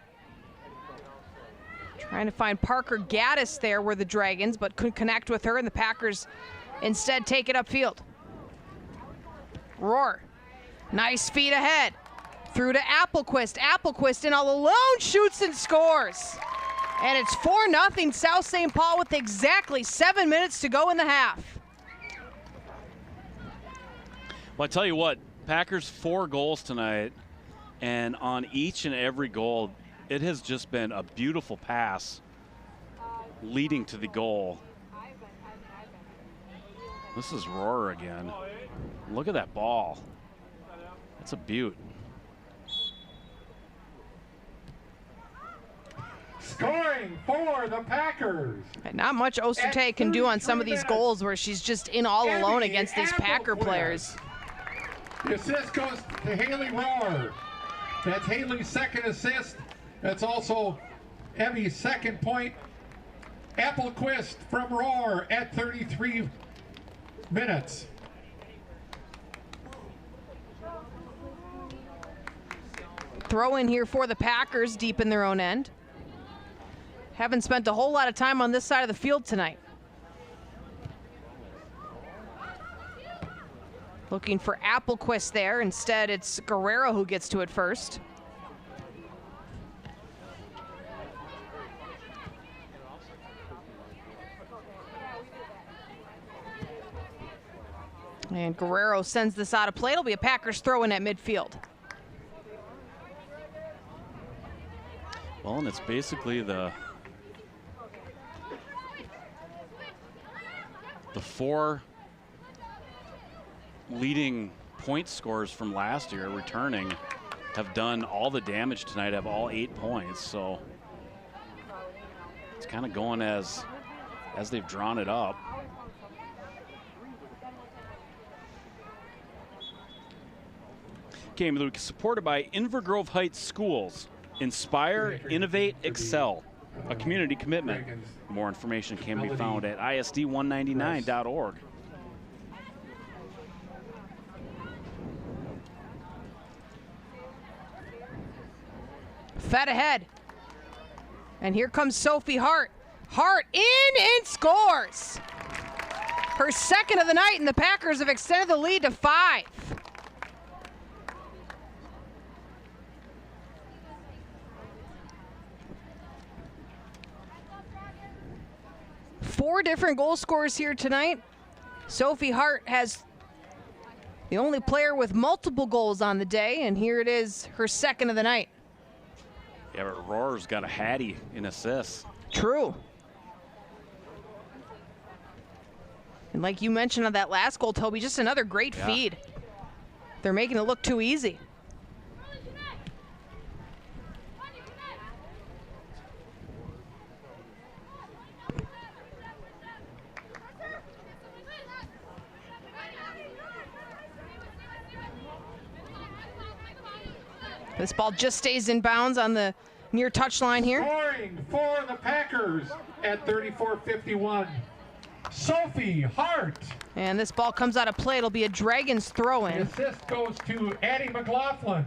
Trying to find Parker Gaddis there were the Dragons, but couldn't connect with her, and the Packers instead take it upfield. Roar. Nice feed ahead. Through to Applequist. Applequist in all alone, shoots and scores. And it's 4-0 South St. Paul with exactly 7 minutes to go in the half. Well, I tell you what, Packers 4 goals tonight, and on each and every goal, it has just been a beautiful pass leading to the goal. This is Roar again. Look at that ball. That's a beaut. Scoring for the Packers. And not much Ostertag can do on some of these goals where she's just in all alone against these Packer players. The assist goes to Haley Roar. That's Haley's second assist. That's also Evie's second point. Applequist from Roar at 33 minutes. Throw in here for the Packers deep in their own end. Haven't spent a whole lot of time on this side of the field tonight. Looking for Applequist there. Instead, it's Guerrero who gets to it first. And Guerrero sends this out of play. It'll be a Packers throw in at midfield. Well, and it's basically the 4 leading point scorers from last year returning have done all the damage tonight, have all 8 points. So it's kind of going as they've drawn it up. Game of the week supported by Invergrove Heights Schools. Inspire, innovate, excel. A community commitment. More information can be found at isd199.org. Fed ahead. And here comes Sophie Hart. Hart in and scores. Her second of the night, and the Packers have extended the lead to 5. Four different goal scorers here tonight. Sophie Hart has the only player with multiple goals on the day, and here it is, her second of the night. Yeah, but Roar's got a Hattie in assists. True. And like you mentioned on that last goal, Toby, just another great feed. They're making it look too easy. This ball just stays in bounds on the near touchline here. Scoring for the Packers at 34:51. Sophie Hart. And this ball comes out of play. It'll be a Dragons throw-in. The assist goes to Addie McLaughlin.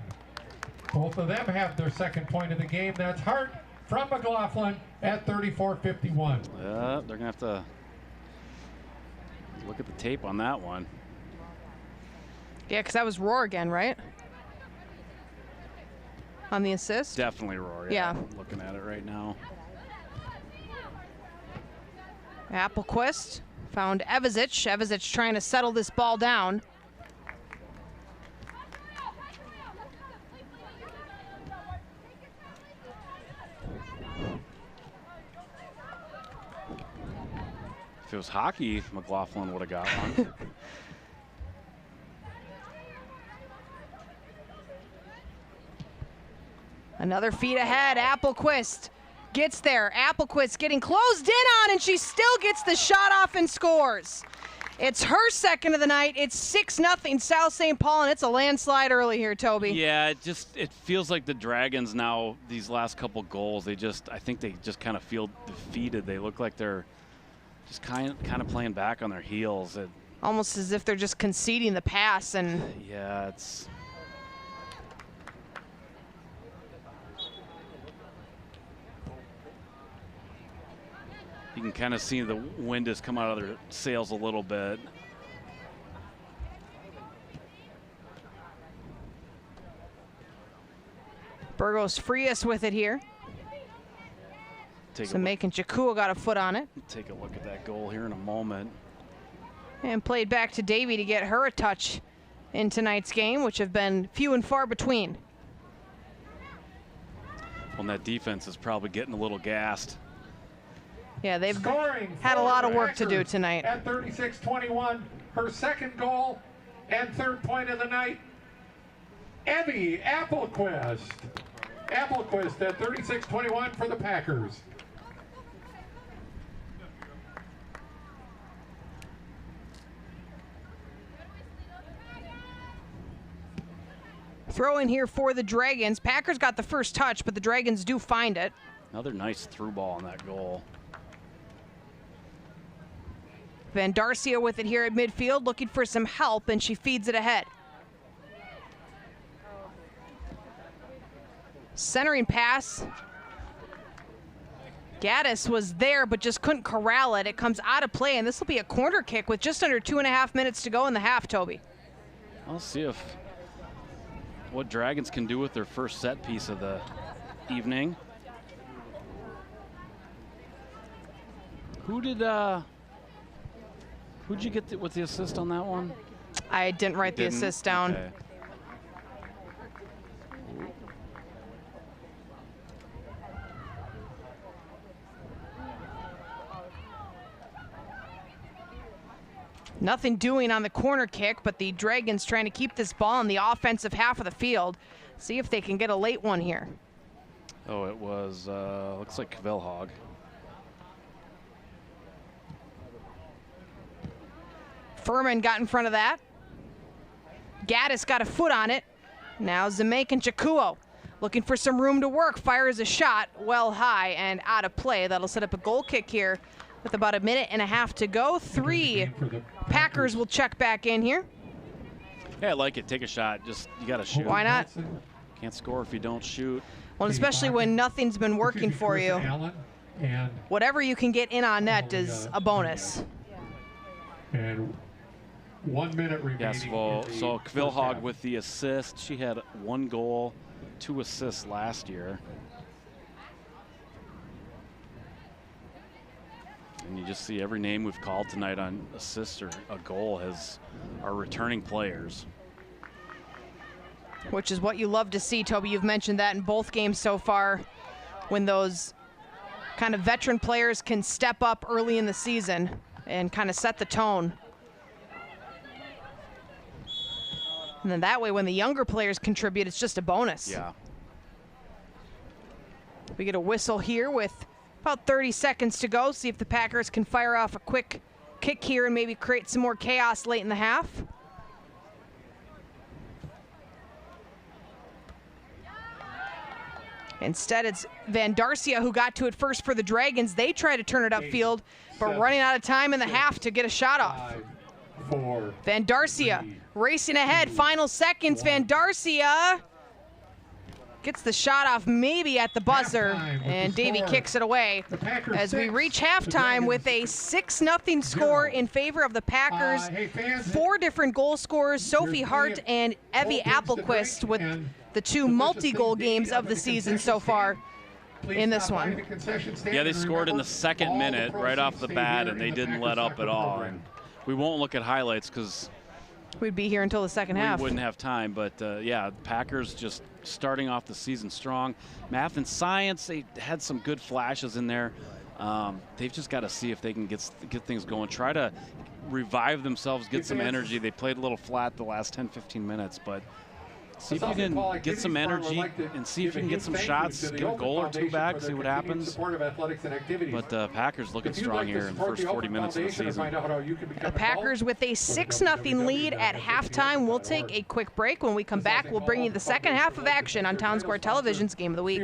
Both of them have their second point of the game. That's Hart from McLaughlin at 34:51. They're going to have to look at the tape on that one. Yeah, because that was Roar again, right? On the assist? Definitely Roar. Yeah. Looking at it right now. Applequist found Evazic. Evazic trying to settle this ball down. If it was hockey, McLaughlin would have got one. Another feed ahead. Applequist gets there. Applequist getting closed in on, and she still gets the shot off and scores. It's her second of the night. It's 6-0 South St. Paul, and it's a landslide early here, Toby. Yeah, it feels like the Dragons now, these last couple goals, I think they just kind of feel defeated. They look like they're just kind of playing back on their heels. Almost as if they're just conceding the pass. And yeah, it's... You can kind of see the wind has come out of their sails a little bit. Burgos Frias with it here. So making Chakua got a foot on it. Take a look at that goal here in a moment. And played back to Davy to get her a touch in tonight's game, which have been few and far between. Well, that defense is probably getting a little gassed. Yeah, they've had a lot of work to do tonight. At 36-21, her second goal and third point of the night, Evie Applequist. Applequist at 36-21 for the Packers. Throw in here for the Dragons. Packers got the first touch, but the Dragons do find it. Another nice through ball on that goal. Van Darcia with it here at midfield, looking for some help, and she feeds it ahead. Centering pass. Gaddis was there, but just couldn't corral it. It comes out of play, and this will be a corner kick with just under 2.5 minutes to go in the half, Toby. I'll see what Dragons can do with their first set piece of the evening. Who'd you get with the assist on that one? I didn't write the assist down. Okay. Nothing doing on the corner kick, but the Dragons trying to keep this ball in the offensive half of the field. See if they can get a late one here. Oh, it was, looks like Kvelhog. Furman got in front of that. Gaddis got a foot on it. Now Zemek and Chakuo looking for some room to work. Fires a shot well high and out of play. That'll set up a goal kick here with about 1.5 minutes to go. Three Packers will check back in here. Yeah, I like it. Take a shot. Just, you got to shoot. Why not? Can't score if you don't shoot. Well, especially when nothing's been working for you. Whatever you can get in on net is a bonus. And 1 minute remaining. Yes, so Kvilhog with the assist. She had 1 goal, 2 assists last year. And you just see every name we've called tonight on assists or a goal are returning players. Which is what you love to see, Toby. You've mentioned that in both games so far, when those kind of veteran players can step up early in the season and kind of set the tone. And then that way, when the younger players contribute, it's just a bonus. Yeah. We get a whistle here with about 30 seconds to go. See if the Packers can fire off a quick kick here and maybe create some more chaos late in the half. Instead, it's Van Darcia who got to it first for the Dragons. They try to turn it upfield, but running out of time in the half to get a shot off. 5, 4, Van Darcia 3, racing ahead, 2, final seconds. 1. Van Darcia gets the shot off maybe at the buzzer, and Davy kicks it away as we reach halftime with a 6-0 score in favor of the Packers. 4 different goal scorers, Sophie Hart and Evie Applequist, with the 2 multi-goal games of the season so far in this one. Yeah, they scored in the 2nd minute right off the bat, and they didn't let up at all. And we won't look at highlights because we'd be here until the second half. We wouldn't have time, but yeah, Packers just starting off the season strong. Math and science, they had some good flashes in there. They've just got to see if they can get things going, try to revive themselves, get some energy. They played a little flat the last 10-15 minutes, but See if you can get some energy and see if you can get some shots, get a goal or two back, see what happens. But Packers looking strong here in the first 40 minutes of the season. The Packers with a 6-0 lead at halftime. We'll take a quick break. When we come back, we'll bring you the second half of action on Town Square Television's Game of the Week.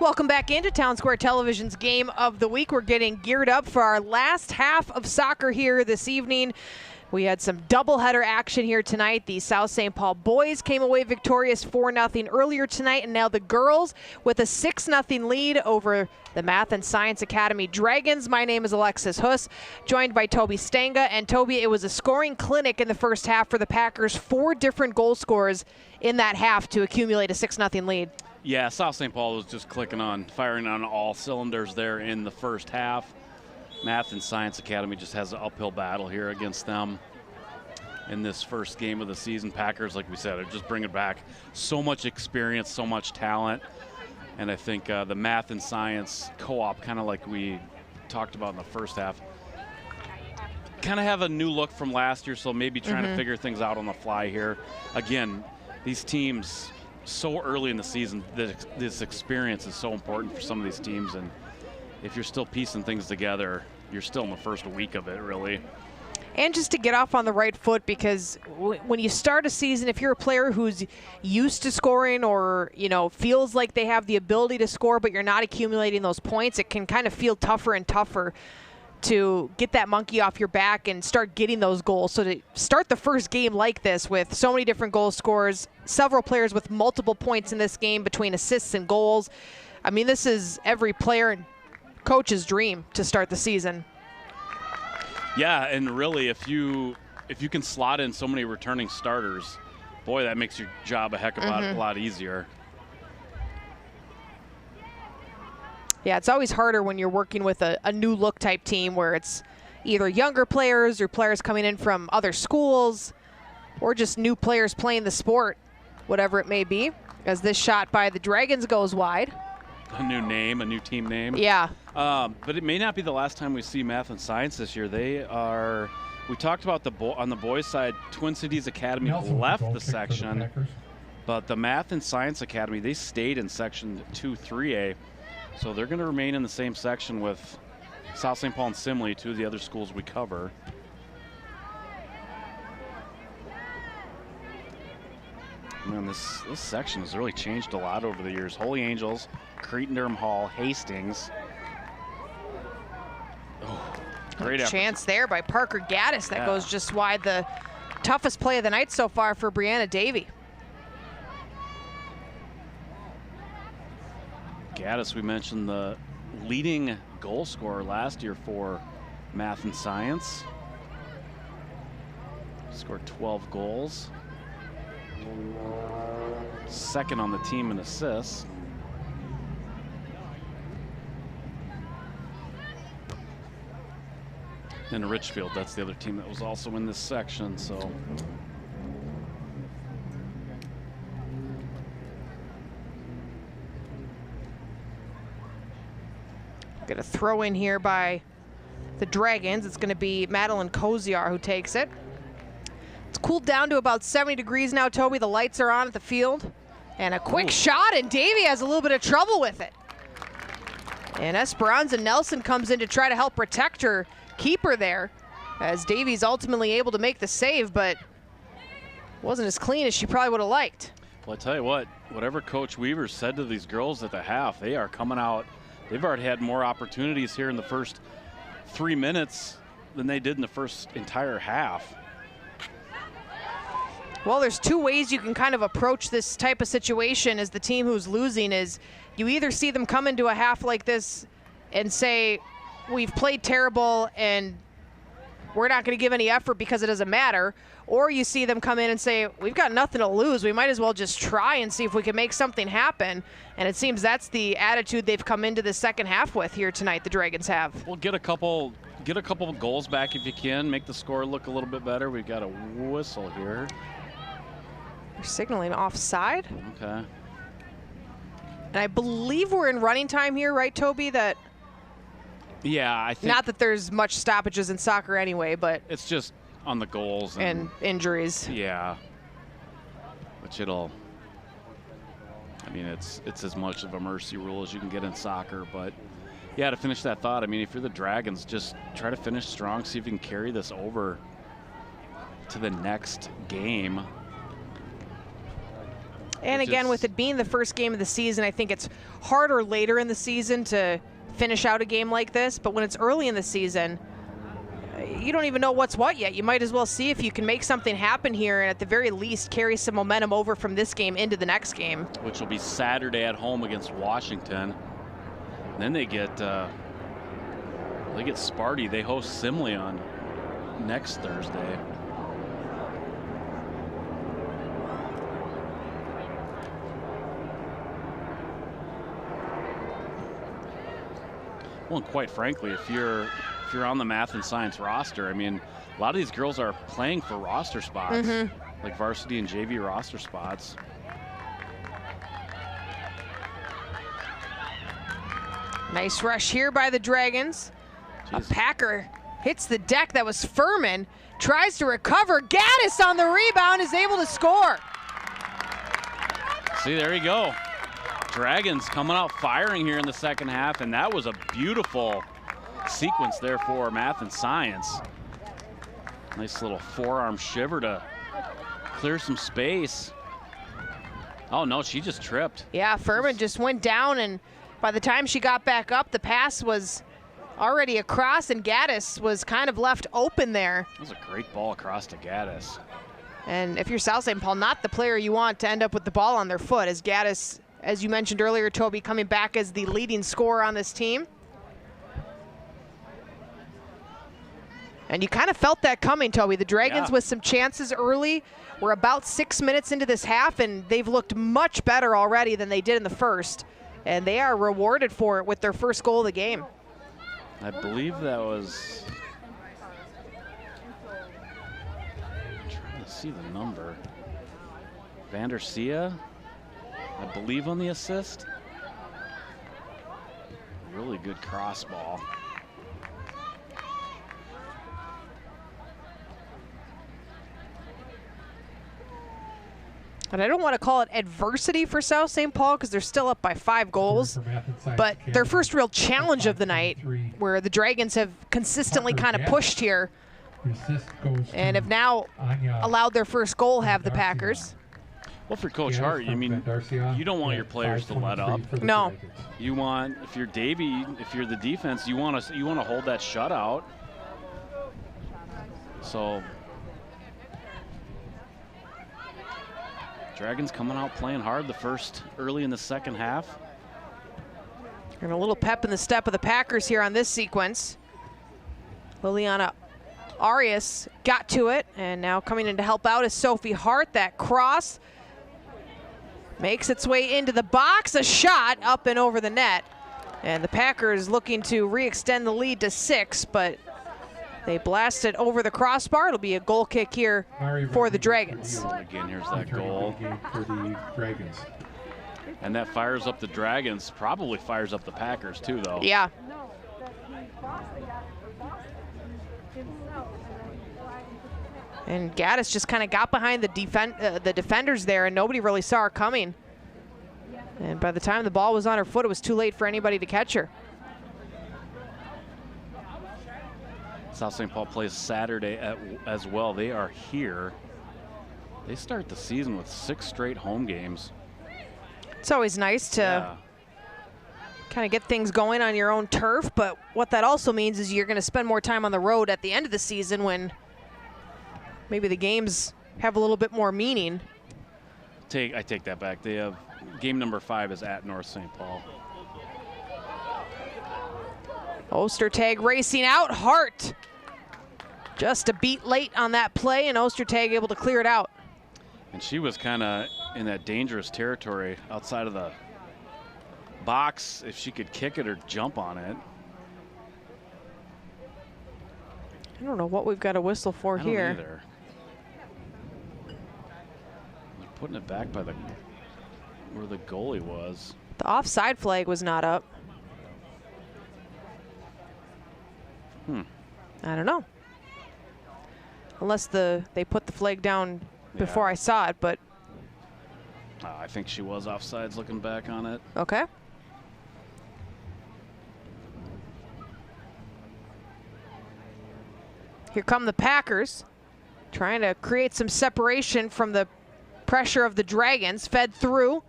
Welcome back into Town Square Television's Game of the Week. We're getting geared up for our last half of soccer here this evening. We had some doubleheader action here tonight. The South St. Paul boys came away victorious 4-0 earlier tonight, and now the girls with a 6-0 lead over the Math and Science Academy Dragons. My name is Alexis Huss, joined by Toby Stanga. And Toby, it was a scoring clinic in the first half for the Packers. 4 different goal scorers in that half to accumulate a 6-0 lead. Yeah, South St. Paul was just firing on all cylinders there in the first half. Math and Science Academy just has an uphill battle here against them in this first game of the season. Packers, like we said, are just bringing back so much experience, so much talent. And I think the Math and Science co-op, kind of like we talked about in the first half, kind of have a new look from last year, so maybe trying to figure things out on the fly here. Again, these teams, so early in the season, this experience is so important for some of these teams, and if you're still piecing things together, you're still in the first week of it, really. And just to get off on the right foot, because when you start a season, if you're a player who's used to scoring or, feels like they have the ability to score, but you're not accumulating those points, it can kind of feel tougher and tougher to get that monkey off your back and start getting those goals. So to start the first game like this with so many different goal scorers, several players with multiple points in this game between assists and goals, I mean, this is every player and coach's dream to start the season. Yeah, and really, if you can slot in so many returning starters, boy, that makes your job a heck of a lot easier. Yeah, it's always harder when you're working with a new look type team where it's either younger players or players coming in from other schools or just new players playing the sport, whatever it may be, as this shot by the Dragons goes wide. A new name, a new team name. Yeah. But it may not be the last time we see Math and Science this year. We talked about on the boys' side, Twin Cities Academy left the section, but the Math and Science Academy, they stayed in section 2-3A. So they're going to remain in the same section with South St. Paul and Simley, two of the other schools we cover. Man, this section has really changed a lot over the years. Holy Angels, Cretin-Durham Hall, Hastings. Oh, great effort. Chance there by Parker Gaddis that goes just wide. The toughest play of the night so far for Brianna Davey. Gaddis, we mentioned, the leading goal scorer last year for Math and Science. Scored 12 goals. Second on the team in assists. And Richfield, that's the other team that was also in this section, so. Get a throw in here by the Dragons. It's going to be Madeline Koziar who takes it. It's cooled down to about 70 degrees now, Toby. The lights are on at the field. And a quick shot, and Davey has a little bit of trouble with it. And Esperanza Nelson comes in to try to help protect her keeper there, as Davey's ultimately able to make the save, but wasn't as clean as she probably would have liked. Well, I tell you what, whatever Coach Weaver said to these girls at the half, they are coming out. They've already had more opportunities here in the first 3 minutes than they did in the first entire half. Well, there's two ways you can kind of approach this type of situation as the team who's losing is you either see them come into a half like this and say, we've played terrible and we're not going to give any effort because it doesn't matter, or you see them come in and say, we've got nothing to lose. We might as well just try and see if we can make something happen. And it seems that's the attitude they've come into the second half with here tonight, the Dragons have. Well, get a couple of goals back if you can, make the score look a little bit better. We've got a whistle here. They're signaling offside. Okay. And I believe we're in running time here, right, Toby? That. Yeah, I think. Not that there's much stoppages in soccer anyway, but. It's just on the goals and injuries. Yeah. Which it'll. I mean, it's as much of a mercy rule as you can get in soccer, but yeah, to finish that thought, I mean, if you're the Dragons, just try to finish strong, see if you can carry this over to the next game. And again, with it being the first game of the season, I think it's harder later in the season to finish out a game like this. But when it's early in the season, you don't even know what's what yet. You might as well see if you can make something happen here and at the very least carry some momentum over from this game into the next game. Which will be Saturday at home against Washington. And then they get Sparty. They host Simley on next Thursday. Well, and quite frankly, if you're on the math and science roster, I mean, a lot of these girls are playing for roster spots, like varsity and JV roster spots. Nice rush here by the Dragons. Jeez. A Packer hits the deck. That was Furman. Tries to recover. Gaddis on the rebound is able to score. See, there you go. Dragons coming out firing here in the second half, and that was a beautiful sequence there for math and science. Nice little forearm shiver to clear some space. Oh no, she just tripped. Yeah, Furman just went down, and by the time she got back up, the pass was already across, and Gaddis was kind of left open there. That was a great ball across to Gaddis. And if you're South St. Paul, not the player you want to end up with the ball on their foot, as Gaddis, as you mentioned earlier, Toby, coming back as the leading scorer on this team. And you kind of felt that coming, Toby. The Dragons with some chances early. We're about 6 minutes into this half, and they've looked much better already than they did in the first. And they are rewarded for it with their first goal of the game. I believe that was... I'm trying to see the number. Vandersia, I believe, on the assist. Really good cross ball. And I don't want to call it adversity for South St. Paul because they're still up by 5 goals, but their first real challenge of the night, where the Dragons have consistently kind of pushed here and have now allowed their first goal, have the Packers. Well, for Coach Hart, I mean, you don't want your players to let up. No. You want, if you're Davey, if you're the defense, you want to hold that shutout. So Dragons coming out playing hard early in the second half. And a little pep in the step of the Packers here on this sequence. Liliana Arias got to it, and now coming in to help out is Sophie Hart. That cross makes its way into the box, a shot up and over the net. And the Packers looking to re-extend the lead to 6, but they blast it over the crossbar. It'll be a goal kick here for the Dragons. Again, here's that goal. For the Dragons. And that fires up the Dragons, probably fires up the Packers too, though. Yeah. And Gaddis just kind of got behind the defenders there, and nobody really saw her coming. And by the time the ball was on her foot, it was too late for anybody to catch her. South St. Paul plays Saturday as well. They are here. They start the season with 6 straight home games. It's always nice to kind of get things going on your own turf, but what that also means is you're going to spend more time on the road at the end of the season when maybe the games have a little bit more meaning. I take that back. They have game number 5 is at North St. Paul. Ostertag racing out. Hart just a beat late on that play, and Ostertag able to clear it out. And she was kind of in that dangerous territory outside of the box if she could kick it or jump on it. I don't know what we've got a whistle for here. I don't either. They're putting it back by where the goalie was. The offside flag was not up. I don't know. Unless they put the flag down before I saw it, but. I think she was offsides looking back on it. Okay. Here come the Packers, trying to create some separation from the Pressure of the Dragons, fed through,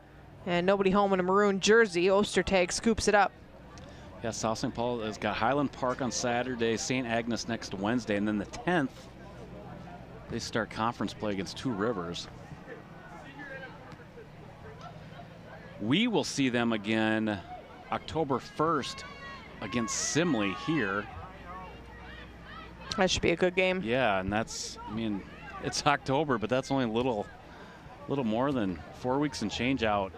and nobody home in a maroon jersey. Ostertag scoops it up. Yeah, South St. Paul has got Highland Park on Saturday, St. Agnes next Wednesday, and then the 10th, they start conference play against Two Rivers. We will see them again October 1st against Simley here. That should be a good game. Yeah, and that's, I mean, it's October, but that's only a little more than 4 weeks and change out.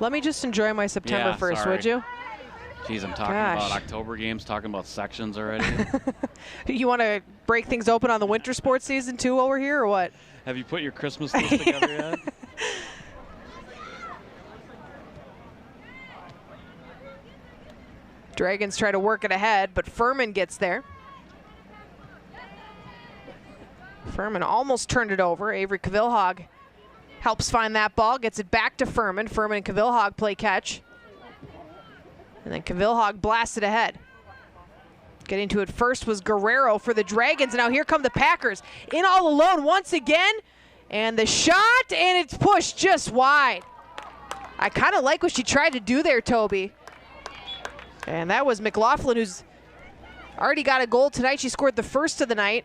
Let me just enjoy my September 1st, sorry. would you? Geez, I'm talking about October games, talking about sections already. You want to break things open on the winter sports season too while we're here, or what? Have you put your Christmas list together yet? Dragons try to work it ahead, but Furman gets there. Furman almost turned it over. Avery Cavillhog helps find that ball, gets it back to Furman. Furman and Cavillhog play catch. And then Cavillhog blasted ahead. Getting to it first was Guerrero for the Dragons. And now here come the Packers. In all alone once again. And the shot, and it's pushed just wide. I kind of like what she tried to do there, Toby. And that was McLaughlin, who's already got a goal tonight. She scored the first of the night.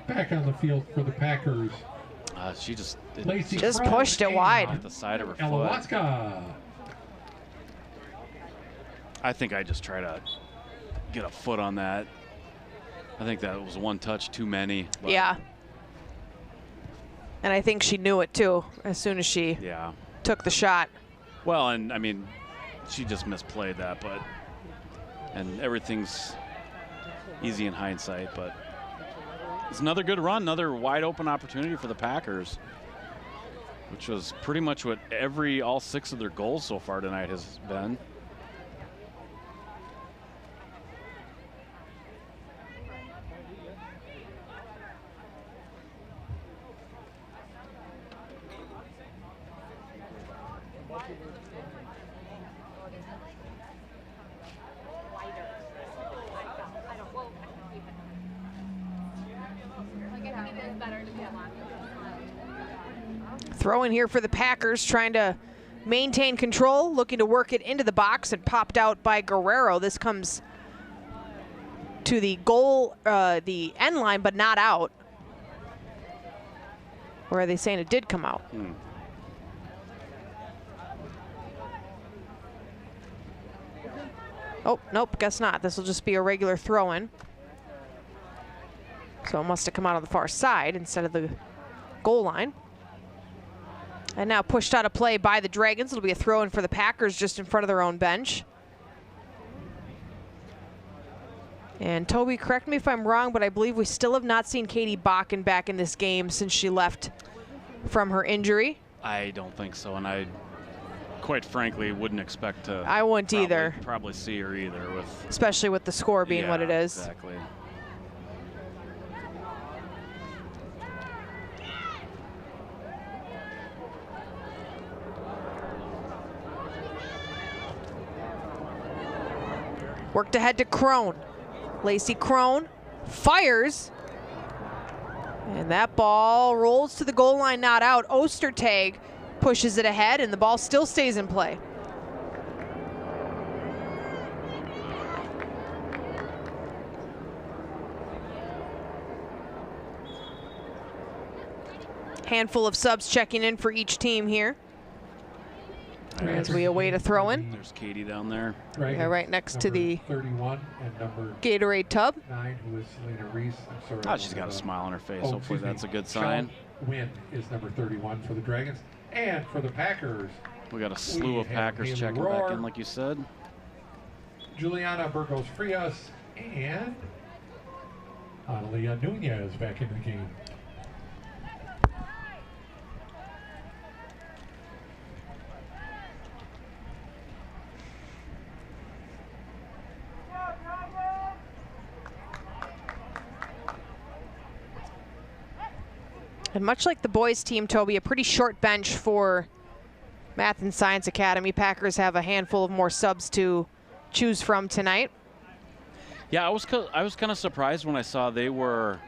Back on the field for the Packers. She just pushed it wide. Off the side of her foot. Elowatska. I think I just try to get a foot on that. I think that was one touch too many. Yeah. And I think she knew it too as soon as she took the shot. Well, and I mean, she just misplayed that, and everything's easy in hindsight, but it's another good run, another wide open opportunity for the Packers, which was pretty much what all 6 of their goals so far tonight has been. Throw in here for the Packers, trying to maintain control, looking to work it into the box, and popped out by Guerrero. This comes to the goal, the end line, but not out. Or are they saying it did come out? Oh, nope, guess not. This will just be a regular throw-in. So it must have come out on the far side instead of the goal line. And now pushed out of play by the Dragons. It'll be a throw-in for the Packers just in front of their own bench. And Toby, correct me if I'm wrong, but I believe we still have not seen Katie Bakken back in this game since she left from her injury. I don't think so, and I, quite frankly, wouldn't expect to. I wouldn't either. Probably see her either, especially with the score being what it is. Exactly. Worked ahead to Crone. Lacey Crone fires. And that ball rolls to the goal line, not out. Ostertag pushes it ahead, and the ball still stays in play. Handful of subs checking in for each team here as we await a throw-in. There's Katie down there. Yeah, right next to the 31 and number Gatorade tub. 9, who is Selena Reese. I'm sorry. Oh, she's got a smile on her face. Hopefully that's a good sign. Win is number 31 for the Dragons. And for the Packers, we got a slew of Packers checking back in, like you said. Juliana Burgos Frias and Analia Nunez back in the game. And much like the boys team, Toby, a pretty short bench for Math and Science Academy. Packers have a handful of more subs to choose from tonight. Yeah, I was kind of surprised when I saw they were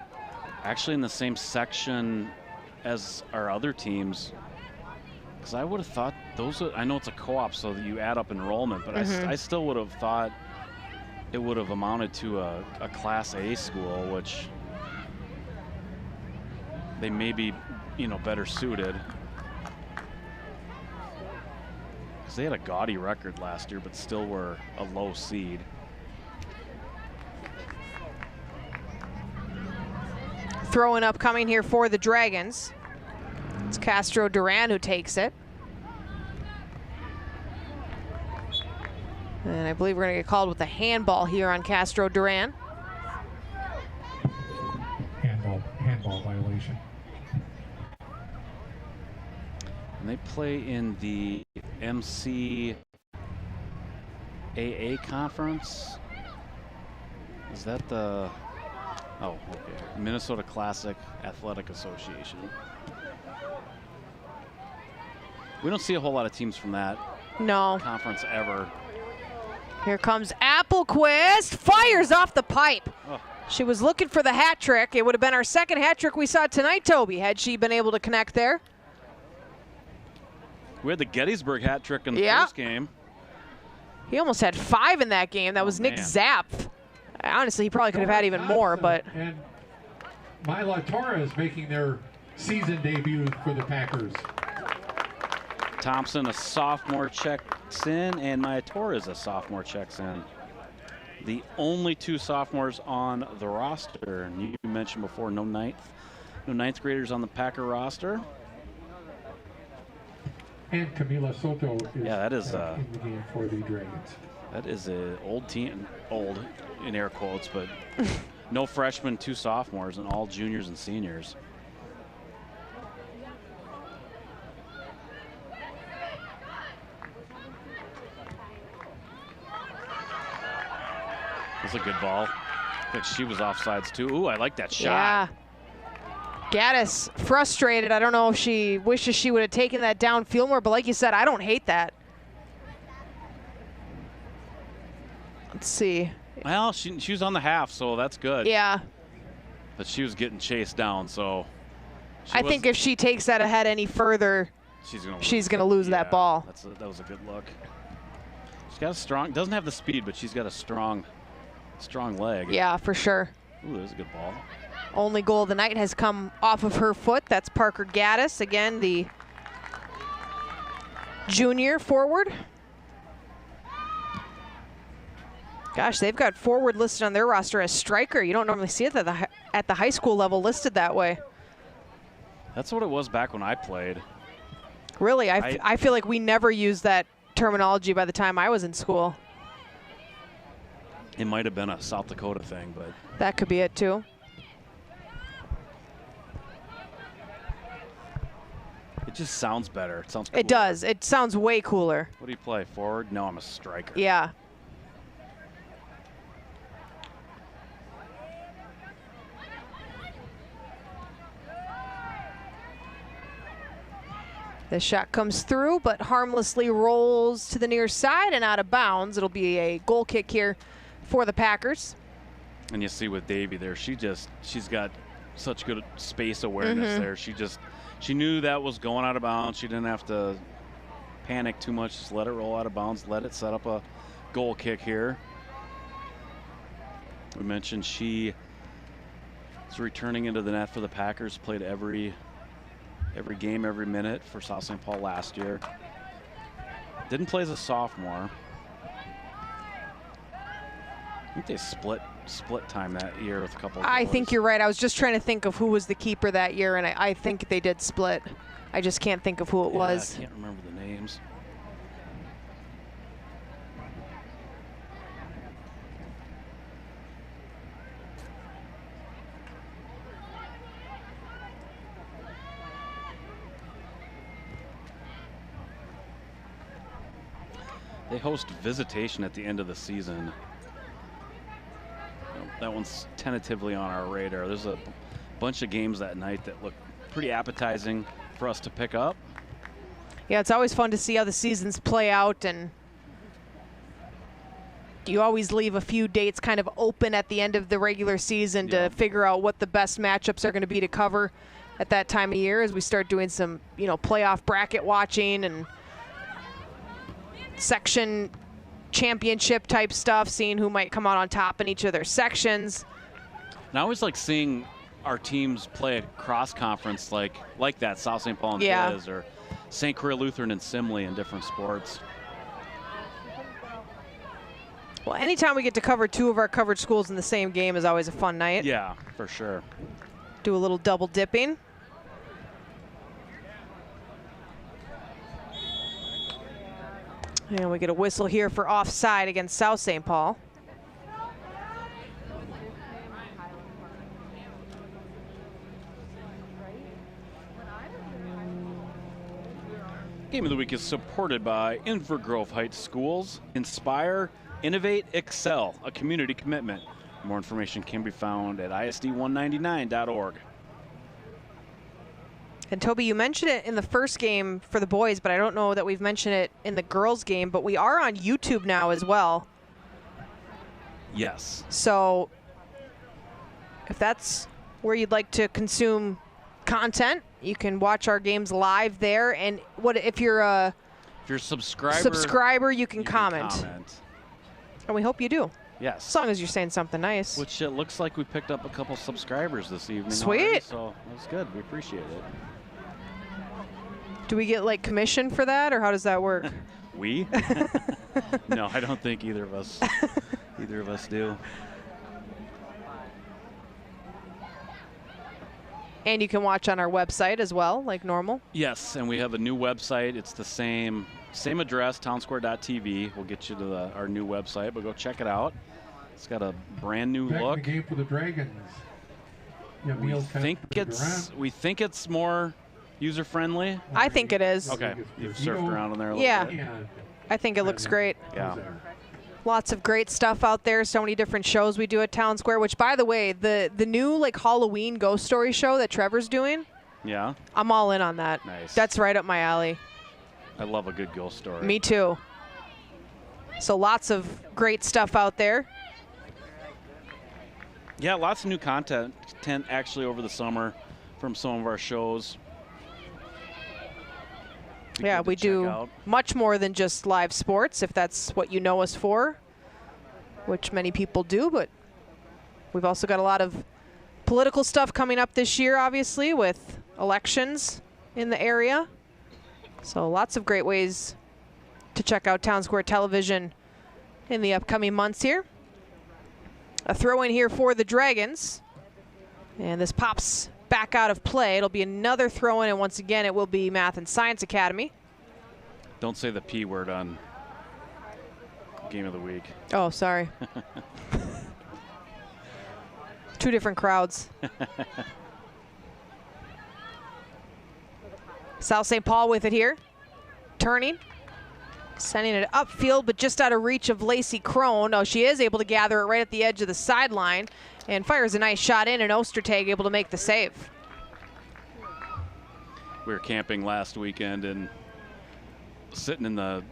actually in the same section as our other teams. Because I would have thought those are, I know it's a co-op, so that you add up enrollment, but I still would have thought it would have amounted to a Class A school, which they may be, you know, better suited. Because they had a gaudy record last year, but still were a low seed. Throwing up coming here for the Dragons. It's Castro Duran who takes it. And I believe we're going to get called with a handball here on Castro Duran. Handball violation. And they play in the MCAA conference. Is that the, oh, okay, Minnesota Classic Athletic Association. We don't see a whole lot of teams from that conference ever. Here comes Applequist, fires off the pipe. Oh. She was looking for the hat trick. It would have been our second hat trick we saw tonight, Toby, had she been able to connect there. We had the Gettysburg hat trick in the first game. He almost had 5 in that game. That was Nick Zapp. Honestly, he probably could have had even more, but. And Myla Torres making their season debut for the Packers. Thompson, a sophomore, checks in, and Maya Torres, a sophomore, checks in. The only 2 sophomores on the roster. And you mentioned before, no ninth graders on the Packer roster. And Camila Soto is that is in the game for the Dragons. That is an old team, old in air quotes, but no freshmen, 2 sophomores, and all juniors and seniors. That's a good ball. I think she was offsides too. Ooh, I like that shot. Yeah. Gaddis frustrated. I don't know if she wishes she would have taken that downfield more, but like you said, I don't hate that. Let's see. Well, she was on the half, so that's good. Yeah. But she was getting chased down, so. I think if she takes that ahead any further, she's gonna lose that ball. That was a good look. She's got a strong, doesn't have the speed, but she's got a strong leg. Yeah, for sure. Ooh, that was a good ball. Only goal of the night has come off of her foot. That's Parker Gaddis, again, the junior forward. Gosh, they've got forward listed on their roster as striker. You don't normally see it at the high school level listed that way. That's what it was back when I played. Really, I feel like we never used that terminology by the time I was in school. It might have been a South Dakota thing, but. That could be it too. It just sounds better. It sounds cooler. It does. It sounds way cooler. What do you play? Forward? No, I'm a striker. Yeah. The shot comes through, but harmlessly rolls to the near side and out of bounds. It'll be a goal kick here for the Packers. And you see with Davey there, she's got such good space awareness there. She knew that was going out of bounds. She didn't have to panic too much. Just let it roll out of bounds. Let it set up a goal kick here. We mentioned she is returning into the net for the Packers. Played every game, every minute for South St. Paul last year. Didn't play as a sophomore. I think they split time that year with a couple of I goals. think you're right. I was just trying to think of who was the keeper that year, and I think they did split. I just can't think of who it was. I can't remember the names. They host Visitation at the end of the season. That one's tentatively on our radar. There's a bunch of games that night that look pretty appetizing for us to pick up. Yeah, it's always fun to see how the seasons play out, and you always leave a few dates kind of open at the end of the regular season to figure out what the best matchups are going to be to cover at that time of year as we start doing some, playoff bracket watching and section championship type stuff, seeing who might come out on top in each of their sections. And I always like seeing our teams play at cross conference like that, South St. Paul and Biz, or St. Croix Lutheran and Simley in different sports. Well, anytime we get to cover two of our covered schools in the same game is always a fun night. Yeah, for sure. Do a little double dipping. And we get a whistle here for offside against South St. Paul. Game of the Week is supported by Inver Heights Schools. Inspire, Innovate, Excel, a community commitment. More information can be found at isd199.org. And Toby, you mentioned it in the first game for the boys, but I don't know that we've mentioned it in the girls game, but we are on YouTube now as well. Yes. So if that's where you'd like to consume content, you can watch our games live there. And if you're a subscriber, you can comment. And we hope you do. Yes. As long as you're saying something nice. Which it looks like we picked up a couple subscribers this evening. Sweet. Already, so that's good. We appreciate it. Do we get like commission for that, or how does that work? We? No, I don't think either of us do. And you can watch on our website as well, like normal. Yes, and we have a new website. It's the same address, townsquare.tv. We'll get you to our new website, but go check it out. It's got a brand new look. The game for the Dragons. We think it's more user friendly. I think it is. Okay, you've surfed around on there a little bit. I think it looks great. Yeah. Lots of great stuff out there. So many different shows we do at Town Square, which, by the way, the new like Halloween ghost story show that Trevor's doing, Yeah. I'm all in on that. Nice. That's right up my alley. I love a good ghost story. Me too. So lots of great stuff out there. Yeah, lots of new content actually over the summer from some of our shows. Yeah, we do much more than just live sports, if that's what you know us for, which many people do, but we've also got a lot of political stuff coming up this year, obviously, with elections in the area. So lots of great ways to check out Town Square Television in the upcoming months here. A throw in here for the Dragons, and this pops back out of play. It'll be another throw in, and once again it will be Math and Science Academy. Don't say the P word on Game of the Week. Oh, sorry. Two different crowds. South St. Paul with it here. Turning. Sending it upfield, but just out of reach of Lacey Crone. Oh, she is able to gather it right at the edge of the sideline and fires a nice shot in, and Ostertag able to make the save. We were camping last weekend and sitting in the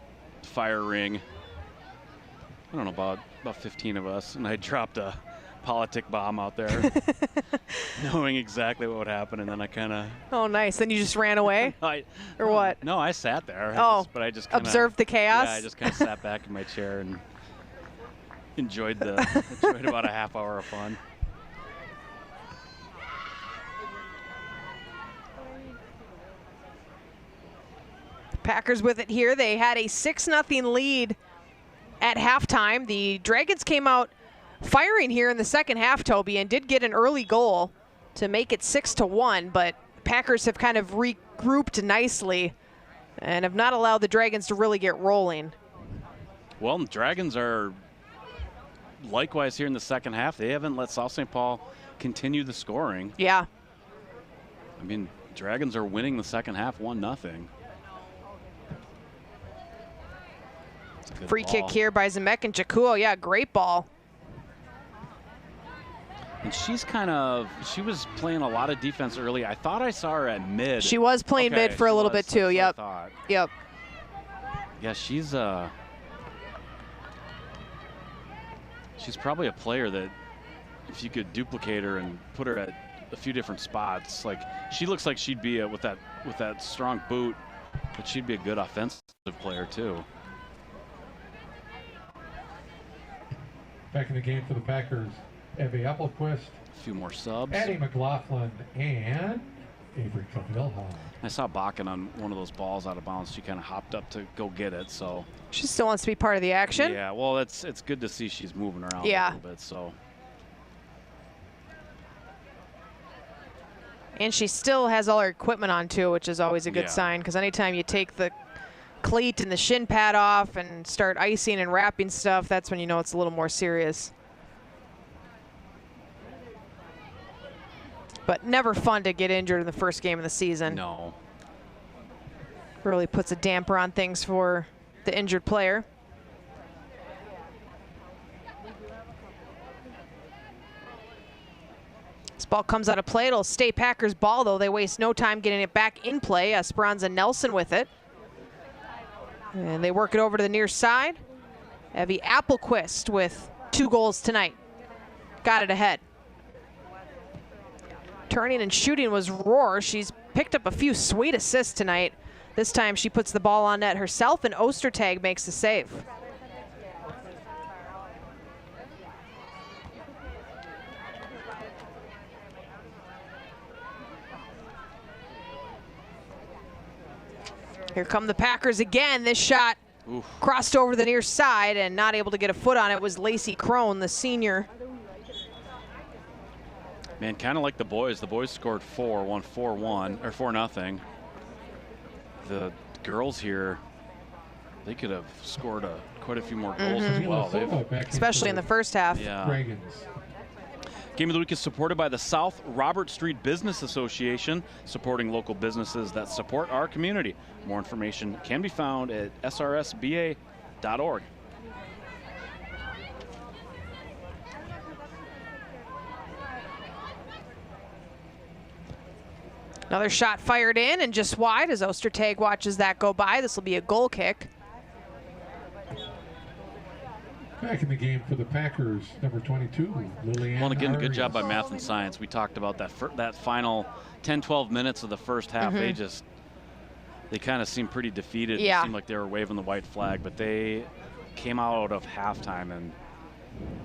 fire ring. I don't know, about 15 of us, and I dropped a politic bomb out there, knowing exactly what would happen, and then I kind of... Oh, nice. Then you just ran away? Or what? No, I sat there. But I just kinda, observed the chaos? Yeah, I just kind of sat back in my chair and enjoyed about a half hour of fun. Packers with it here. They had a 6-0 lead at halftime. The Dragons came out firing here in the second half, Toby, and did get an early goal to make it 6-1, but Packers have kind of regrouped nicely and have not allowed the Dragons to really get rolling. Well, the Dragons are likewise here in the second half. They haven't let South St. Paul continue the scoring. Yeah. I mean, Dragons are winning the second half 1-0. Free kick here by Zemek and Jakuo. Yeah, great ball. And she was playing a lot of defense early. I thought I saw her at mid. She was playing mid for a little bit too. Yep. Yep. Yeah, she's She's probably a player that if you could duplicate her and put her at a few different spots, like she looks like she'd be with that strong boot, but she'd be a good offensive player too. Back in the game for the Packers, Evie Applequist, A few more subs. Addie McLaughlin, and Avery Cavilha. I saw Bakken on one of those balls out of bounds. She kind of hopped up to go get it, so. She still wants to be part of the action. Yeah, well, it's good to see she's moving around Yeah. a little bit, so. And she still has all her equipment on too, which is always a good Yeah. sign, because anytime you take the cleat and the shin pad off and start icing and wrapping stuff, that's when you know it's a little more serious. But never fun to get injured in the first game of the season. No. Really puts a damper on things for the injured player. This ball comes out of play. It'll stay Packers ball, though. They waste no time getting it back in play. Esperanza Nelson with it. And they work it over to the near side. Evie Applequist with 2 goals tonight. Got it ahead. Turning and shooting was Rohr. She's picked up a few sweet assists tonight. This time she puts the ball on net herself, and Ostertag makes the save. Here come the Packers again. This shot crossed over the near side, and not able to get a foot on it was Lacey Crone, the senior. Man, kind of like the boys. The boys scored 4, won 4-1 or 4-0. The girls here, they could have scored quite a few more goals as well. Especially in the first half. Yeah. Dragons. Game of the Week is supported by the South Robert Street Business Association, supporting local businesses that support our community. More information can be found at srsba.org. Another shot fired in and just wide as Ostertag watches that go by. This will be a goal kick. Back in the game for the Packers, number 22, Lillian. Well, and again, good Arias. job by Math and Science. We talked about that final 10-12 minutes of the first half. They kind of seemed pretty defeated. Yeah. It seemed like they were waving the white flag, but they came out of halftime and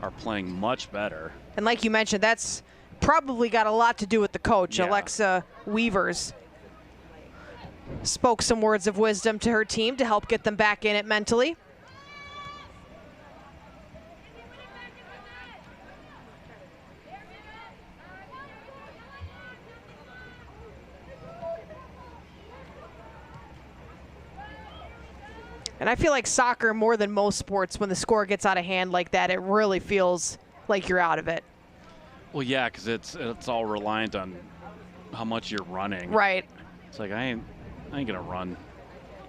are playing much better. And like you mentioned, that's probably got a lot to do with the coach. Yeah. Alexa Weavers spoke some words of wisdom to her team to help get them back in it mentally. And I feel like soccer, more than most sports, when the score gets out of hand like that, it really feels like you're out of it. Well, yeah, because it's all reliant on how much you're running. Right. It's like I ain't gonna run.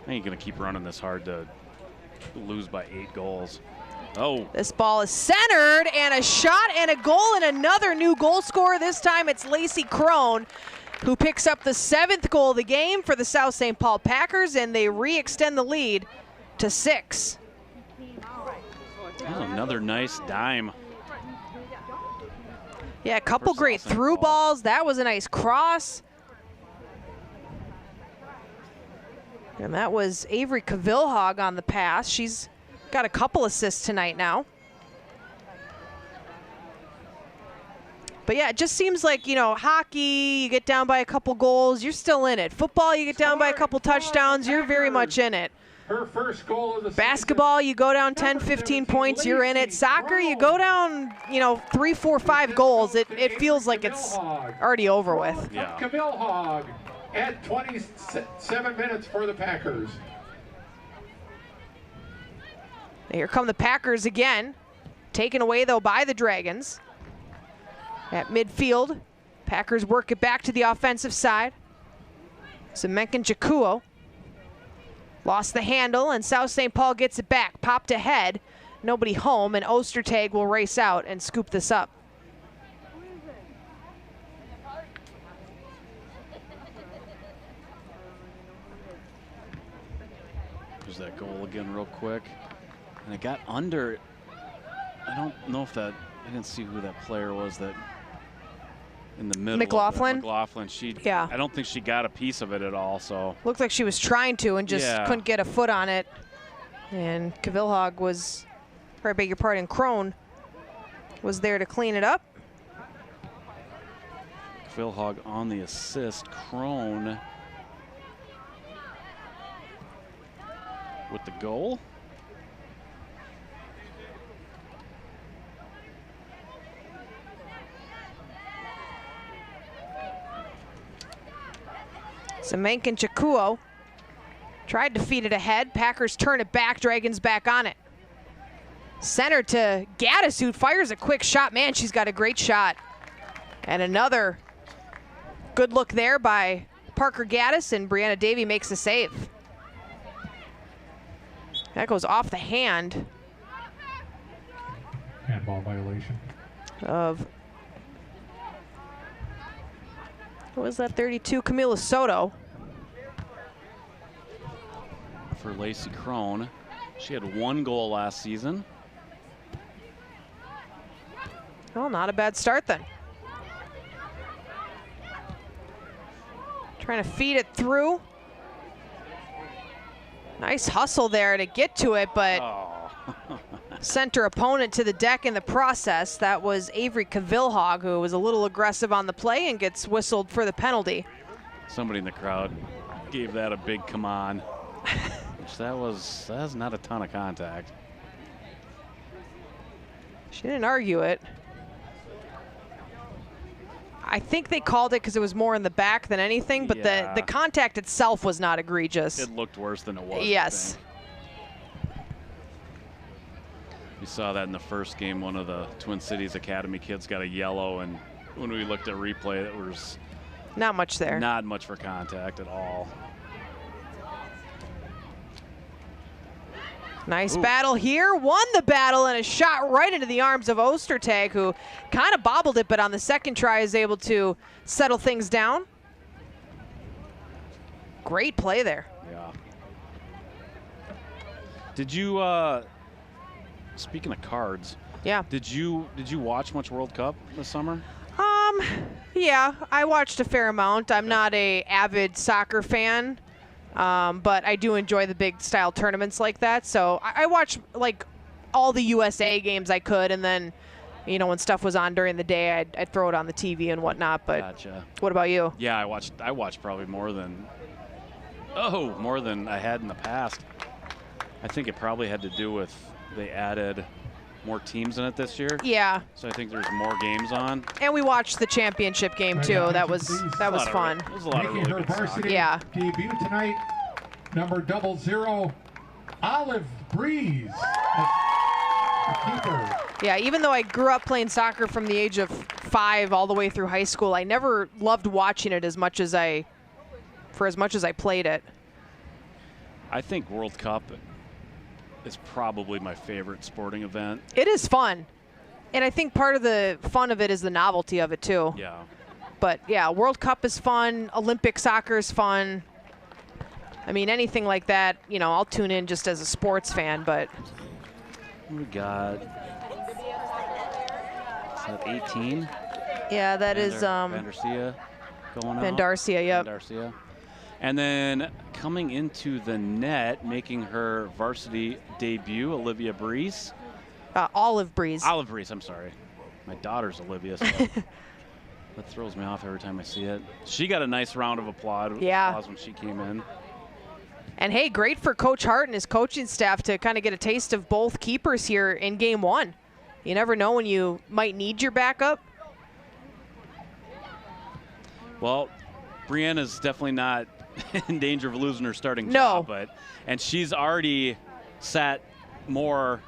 I ain't gonna keep running this hard to lose by 8 goals. Oh. This ball is centered, and a shot and a goal, and another new goal scorer. This time it's Lacey Crone, who picks up the 7th goal of the game for the South St. Paul Packers, and they re-extend the lead to 6. Oh, another nice dime. Yeah, a couple For great South St. through Paul. balls. That was a nice cross. And that was Avery Cavilhog on the pass. She's got a couple assists tonight now. But yeah, it just seems like, you know, hockey, you get down by a couple goals, you're still in it. Football, you get down by a couple touchdowns, you're very much in it. Her first goal of the Basketball, you go down 10, 15 points, you're in it. Soccer, you go down, you know, 3, 4, 5 goals. It feels like it's already over with. Yeah. Cavilhog at 27 minutes for the Packers. Here come the Packers again. Taken away, though, by the Dragons. At midfield, Packers work it back to the offensive side. Semenkin Jakuo lost the handle, and South St. Paul gets it back. Popped ahead, nobody home, and Ostertag will race out and scoop this up. There's that goal again real quick. And it got under I don't know if that, I didn't see who that player was that in the middle. McLaughlin? McLaughlin. Yeah. I don't think she got a piece of it at all, so. Looked like she was trying to and just couldn't get a foot on it. And Kvilhag was, or I beg your pardon, Crone was there to clean it up. Kvilhag on the assist. Crone with the goal. Semenk and Chakuo tried to feed it ahead. Packers turn it back. Dragons back on it. Center to Gaddis, who fires a quick shot. Man, she's got a great shot. And another good look there by Parker Gaddis, and Brianna Davey makes a save. That goes off the hand Handball violation. of, what was that, 32? Camila Soto. For Lacey Crone. She had 1 goal last season. Well, not a bad start then. Trying to feed it through. Nice hustle there to get to it, but sent her opponent to the deck in the process. That was Avery Kvilhag, who was a little aggressive on the play and gets whistled for the penalty. Somebody in the crowd gave that a big come on. Which that was not a ton of contact. She didn't argue it. I think they called it because it was more in the back than anything, but the contact itself was not egregious. It looked worse than it was. Yes. You saw that in the first game. One of the Twin Cities Academy kids got a yellow, and when we looked at replay, it was not much there. Not much for contact at all. Nice battle here, won the battle, and a shot right into the arms of Ostertag, who kind of bobbled it, but on the second try is able to settle things down. Great play there. Yeah. Did you, speaking of cards, yeah, did you watch much World Cup this summer? Yeah, I watched a fair amount. I'm not a avid soccer fan. But I do enjoy the big style tournaments like that. So I watched like all the USA games I could, and then, you know, when stuff was on during the day, I'd throw it on the TV and whatnot. But gotcha. What about you? Yeah, I watched probably more than I had in the past. I think it probably had to do with they added more teams in it this year. Yeah. So I think there's more games on. And we watched the championship game too. That was fun. It was a lot of Making really her good soccer. varsity Yeah. debut tonight, number 00, Olive Breeze, the keeper. Yeah, even though I grew up playing soccer from the age of 5 all the way through high school, I never loved watching it as much as I played it. I think World Cup is probably my favorite sporting event. It is fun. And I think part of the fun of it is the novelty of it too. Yeah. But yeah, World Cup is fun. Olympic soccer is fun. I mean, anything like that, you know, I'll tune in just as a sports fan, but. We got, is that 18? Yeah, that is Van Darcia going Van out. Darcia, yep. Van Darcia. And then coming into the net, making her varsity debut, Olivia Breeze. Olive Breeze. Olive Breeze, I'm sorry. My daughter's Olivia, so that throws me off every time I see it. She got a nice round of applause when she came in. And hey, great for Coach Hart and his coaching staff to kind of get a taste of both keepers here in game 1. You never know when you might need your backup. Well, Brianna's definitely not in danger of losing her starting job, and she's already sat more.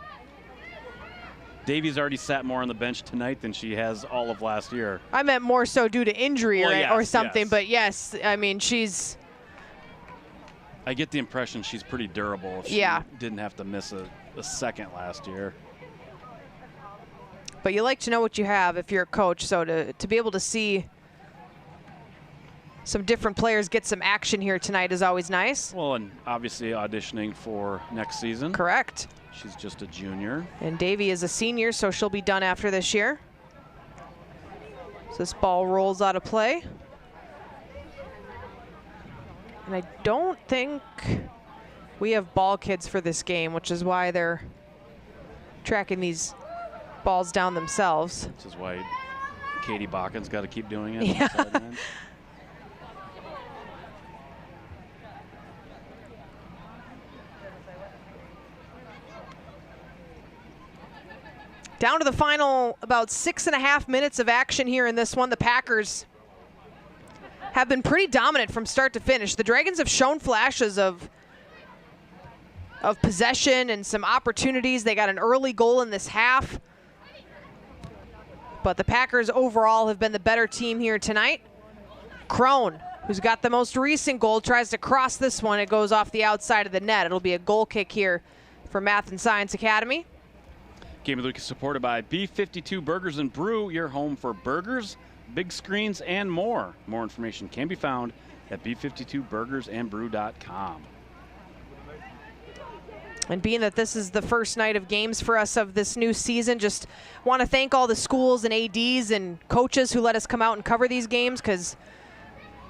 Davey's already sat more on the bench tonight than she has all of last year. I meant more so due to injury or something, yes. But yes, I mean, she's. I get the impression she's pretty durable. If she didn't have to miss a second last year. But you like to know what you have if you're a coach, so to be able to see some different players get some action here tonight is always nice. Well, and obviously auditioning for next season. Correct. She's just a junior. And Davy is a senior, so she'll be done after this year. So this ball rolls out of play. And I don't think we have ball kids for this game, which is why they're tracking these balls down themselves. Which is why Katie Bakken's got to keep doing it. Yeah. Down to the final about 6.5 minutes of action here in this one. The Packers have been pretty dominant from start to finish. The Dragons have shown flashes of possession and some opportunities. They got an early goal in this half. But the Packers overall have been the better team here tonight. Crone, who's got the most recent goal, tries to cross this one. It goes off the outside of the net. It'll be a goal kick here for Math and Science Academy. Game of the Week is supported by B52 Burgers and Brew, your home for burgers, big screens, and more. More information can be found at b52burgersandbrew.com. And being that this is the first night of games for us of this new season, just want to thank all the schools and ADs and coaches who let us come out and cover these games, because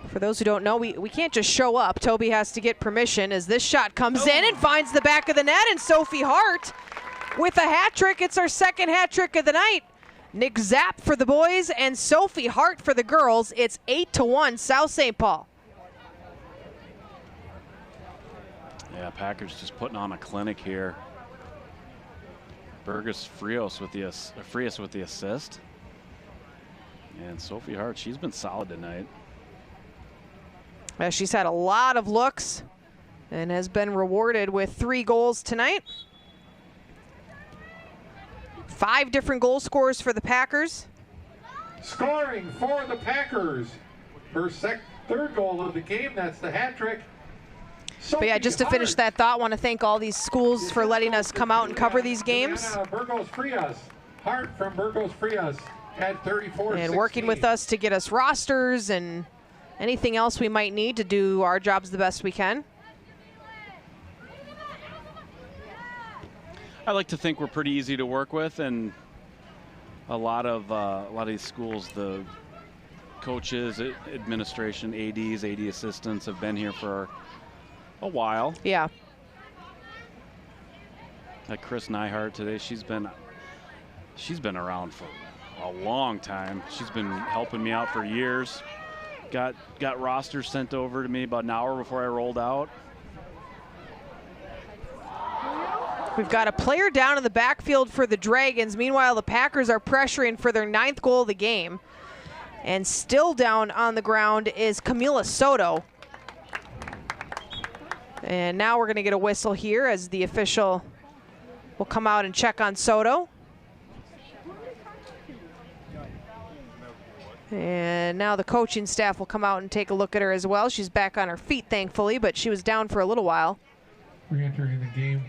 for those who don't know, we can't just show up. Toby has to get permission as this shot comes in and finds the back of the net, and Sophie Hart with a hat trick. It's our second hat trick of the night. Nick Zapp for the boys and Sophie Hart for the girls. It's 8-1 South St. Paul. Yeah, Packers just putting on a clinic here. Burgess Frias with the assist. And Sophie Hart, she's been solid tonight. She's had a lot of looks and has been rewarded with 3 goals tonight. 5 different goal scorers for the Packers. Scoring for the Packers. Her third goal of the game, that's the hat trick. But yeah, just to finish that thought, want to thank all these schools for letting us come out and cover these games. Burgos Frias. Hart from Burgos Frias at 34-16. And working with us to get us rosters and anything else we might need to do our jobs the best we can. I like to think we're pretty easy to work with, and a lot of these schools, the coaches, administration, ADs, AD assistants have been here for a while. Yeah. Like Chris Nyhart today, she's been around for a long time. She's been helping me out for years. Got rosters sent over to me about an hour before I rolled out. We've got a player down in the backfield for the Dragons. Meanwhile, the Packers are pressuring for their 9th goal of the game. And still down on the ground is Camila Soto. And now we're going to get a whistle here as the official will come out and check on Soto. And now the coaching staff will come out and take a look at her as well. She's back on her feet, thankfully, but she was down for a little while. Re-entering the game,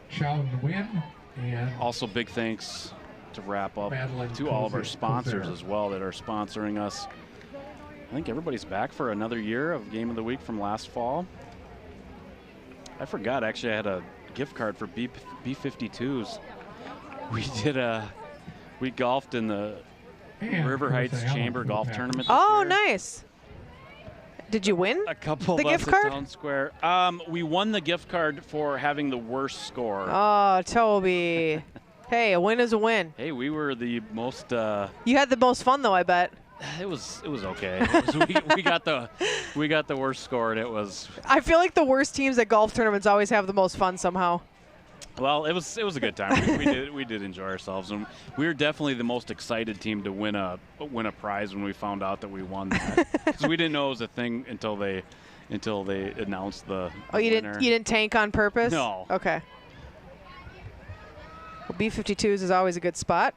Chow Nguyen, and also big thanks to wrap up Madeline to all of our Kozer. sponsors as well that are sponsoring us. I think everybody's back for another year of Game of the Week from last fall. I forgot, actually, I had a gift card for B52s. We golfed in the River Heights Chamber Golf Tournament this Oh, year. Nice. Did you win A couple the of gift us at card? Town Square. We won the gift card for having the worst score. Oh, Toby. Hey, a win is a win. Hey, we were the most. You had the most fun, though, I bet. It was okay. We got the worst score, and it was. I feel like the worst teams at golf tournaments always have the most fun somehow. Well, it was a good time. we did enjoy ourselves, and we were definitely the most excited team to win a prize when we found out that we won that, because we didn't know it was a thing until they announced the winner. You didn't tank on purpose? No. Okay. Well, B52s is always a good spot,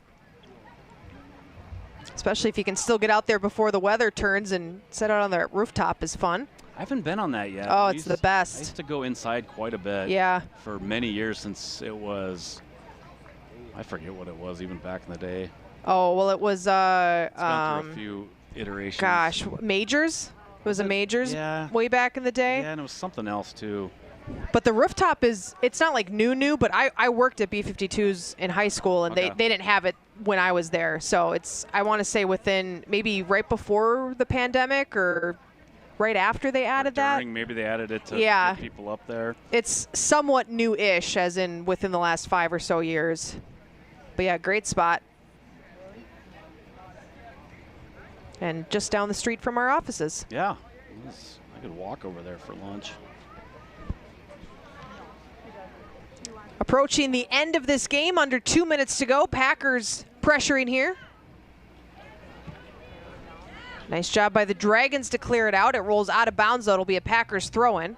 especially if you can still get out there before the weather turns and sit out on the rooftop is fun. I haven't been on that yet. Oh, it's the best. I used to go inside quite a bit. Yeah. For many years since it was. I forget what it was even back in the day. Oh, well, it was It's gone through a few iterations. gosh, majors? It was a majors way back in the day. Yeah, and it was something else too. But the rooftop it's not like new, but I worked at B-52s in high school, and they didn't have it when I was there. So I want to say within maybe right before the pandemic or right after they added that. Maybe they added it to get people up there. It's somewhat new-ish, as in within the last 5 or so years. But yeah, great spot. And just down the street from our offices. Yeah, I could walk over there for lunch. Approaching the end of this game, under 2 minutes to go. Packers pressuring here. Nice job by the Dragons to clear it out. It rolls out of bounds, though. It'll be a Packers throw-in.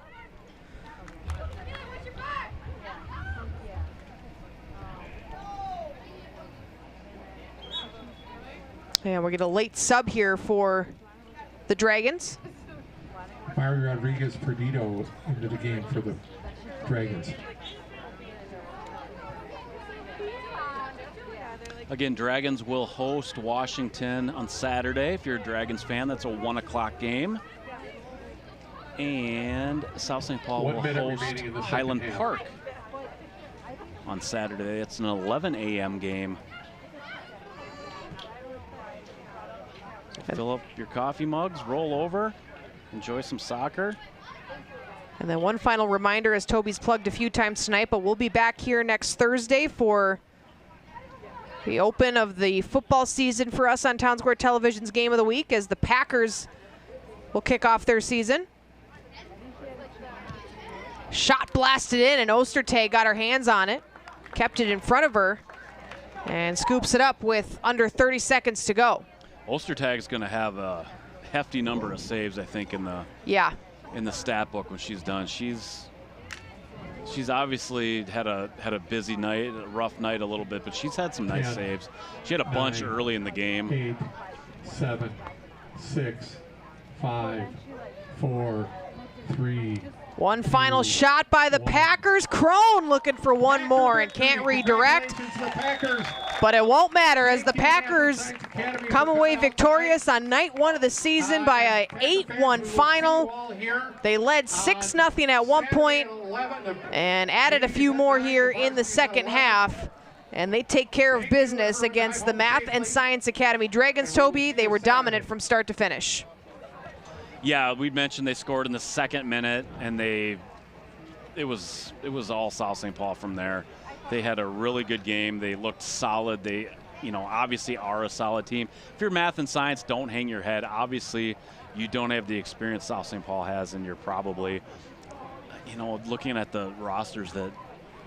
And we're getting a late sub here for the Dragons. Mario Rodriguez-Perdido into the game for the Dragons. Again, Dragons will host Washington on Saturday. If you're a Dragons fan, that's a 1 o'clock game. And South St. Paul will host Highland Park on Saturday. It's an 11 a.m. game. So fill up your coffee mugs, roll over, enjoy some soccer. And then one final reminder, as Toby's plugged a few times tonight, but we'll be back here next Thursday for the open of the football season for us on Town Square Television's Game of the Week, as the Packers will kick off their season. Shot blasted in, and Ostertag got her hands on it, kept it in front of her, and scoops it up with under 30 seconds to go. Ostertag's going to have a hefty number of saves, I think, in the stat book when she's done. She's obviously had a busy night, a rough night a little bit, but she's had some nice saves. She had a bunch early in the game. 8, 7, 6, 5, 4, 3. One final shot by the Packers. Crone looking for one more and can't redirect. But it won't matter, as the Packers come away victorious on night 1 of the season by a 8-1 final. They led 6-0 at one point and added a few more here in the second half. And they take care of business against the Math and Science Academy Dragons. Toby, they were dominant from start to finish. Yeah, we mentioned they scored in the 2nd minute, and it was all South St. Paul from there. They had a really good game. They looked solid. They, obviously are a solid team. If you're Math and Science, don't hang your head. Obviously, you don't have the experience South St. Paul has, and you're probably, looking at the rosters that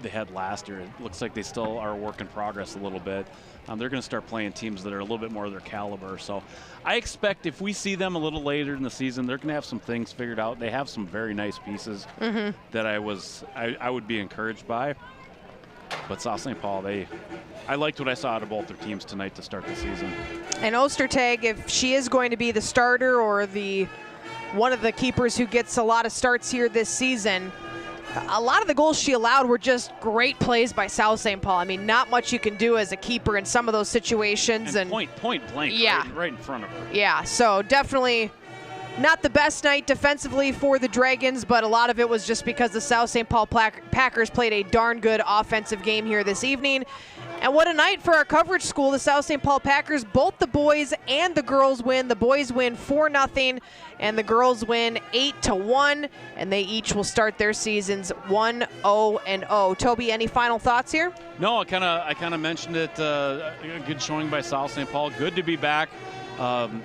they had last year, it looks like they still are a work in progress a little bit. They're going to start playing teams that are a little bit more of their caliber. So I expect if we see them a little later in the season, they're going to have some things figured out. They have some very nice pieces that I would be encouraged by. But South St. Paul, I liked what I saw out of both their teams tonight to start the season. And Ostertag, if she is going to be the starter or one of the keepers who gets a lot of starts here this season, a lot of the goals she allowed were just great plays by South St. Paul. I mean, not much you can do as a keeper in some of those situations. And point blank, right in front of her. Yeah, so definitely not the best night defensively for the Dragons, but a lot of it was just because the South St. Paul Packers played a darn good offensive game here this evening. And what a night for our coverage school, the South St. Paul Packers. Both the boys and the girls win. The boys win 4-0, and the girls win 8-1, and they each will start their seasons 1-0-0. Toby, any final thoughts here? No, I kind of mentioned it. A good showing by South St. Paul. Good to be back on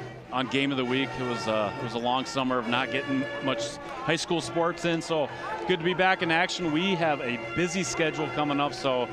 Game of the Week. It was a long summer of not getting much high school sports in, so good to be back in action. We have a busy schedule coming up, so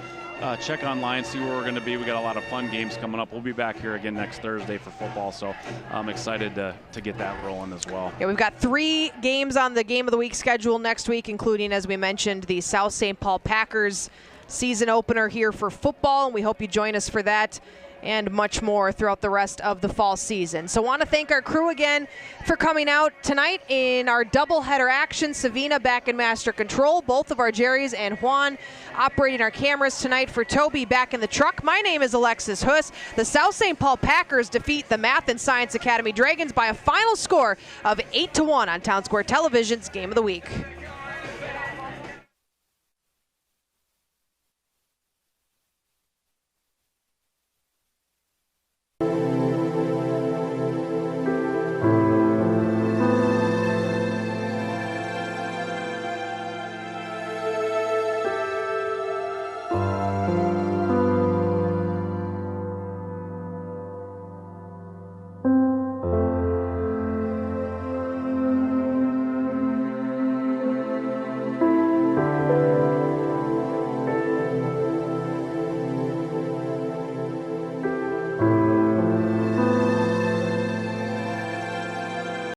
check online, see where we're going to be. We got a lot of fun games coming up. We'll be back here again next Thursday for football, so I'm excited to get that rolling as well. Yeah, we've got 3 games on the Game of the Week schedule next week, including, as we mentioned, the South St. Paul Packers season opener here for football, and we hope you join us for that. and much more throughout the rest of the fall season. So want to thank our crew again for coming out tonight in our doubleheader action. Savina back in master control, both of our Jerrys and Juan operating our cameras tonight. For Toby back in the truck, my name is Alexis Huss. The South St. Paul Packers defeat the Math and Science Academy Dragons by a final score of 8-1 on Town Square Television's Game of the Week.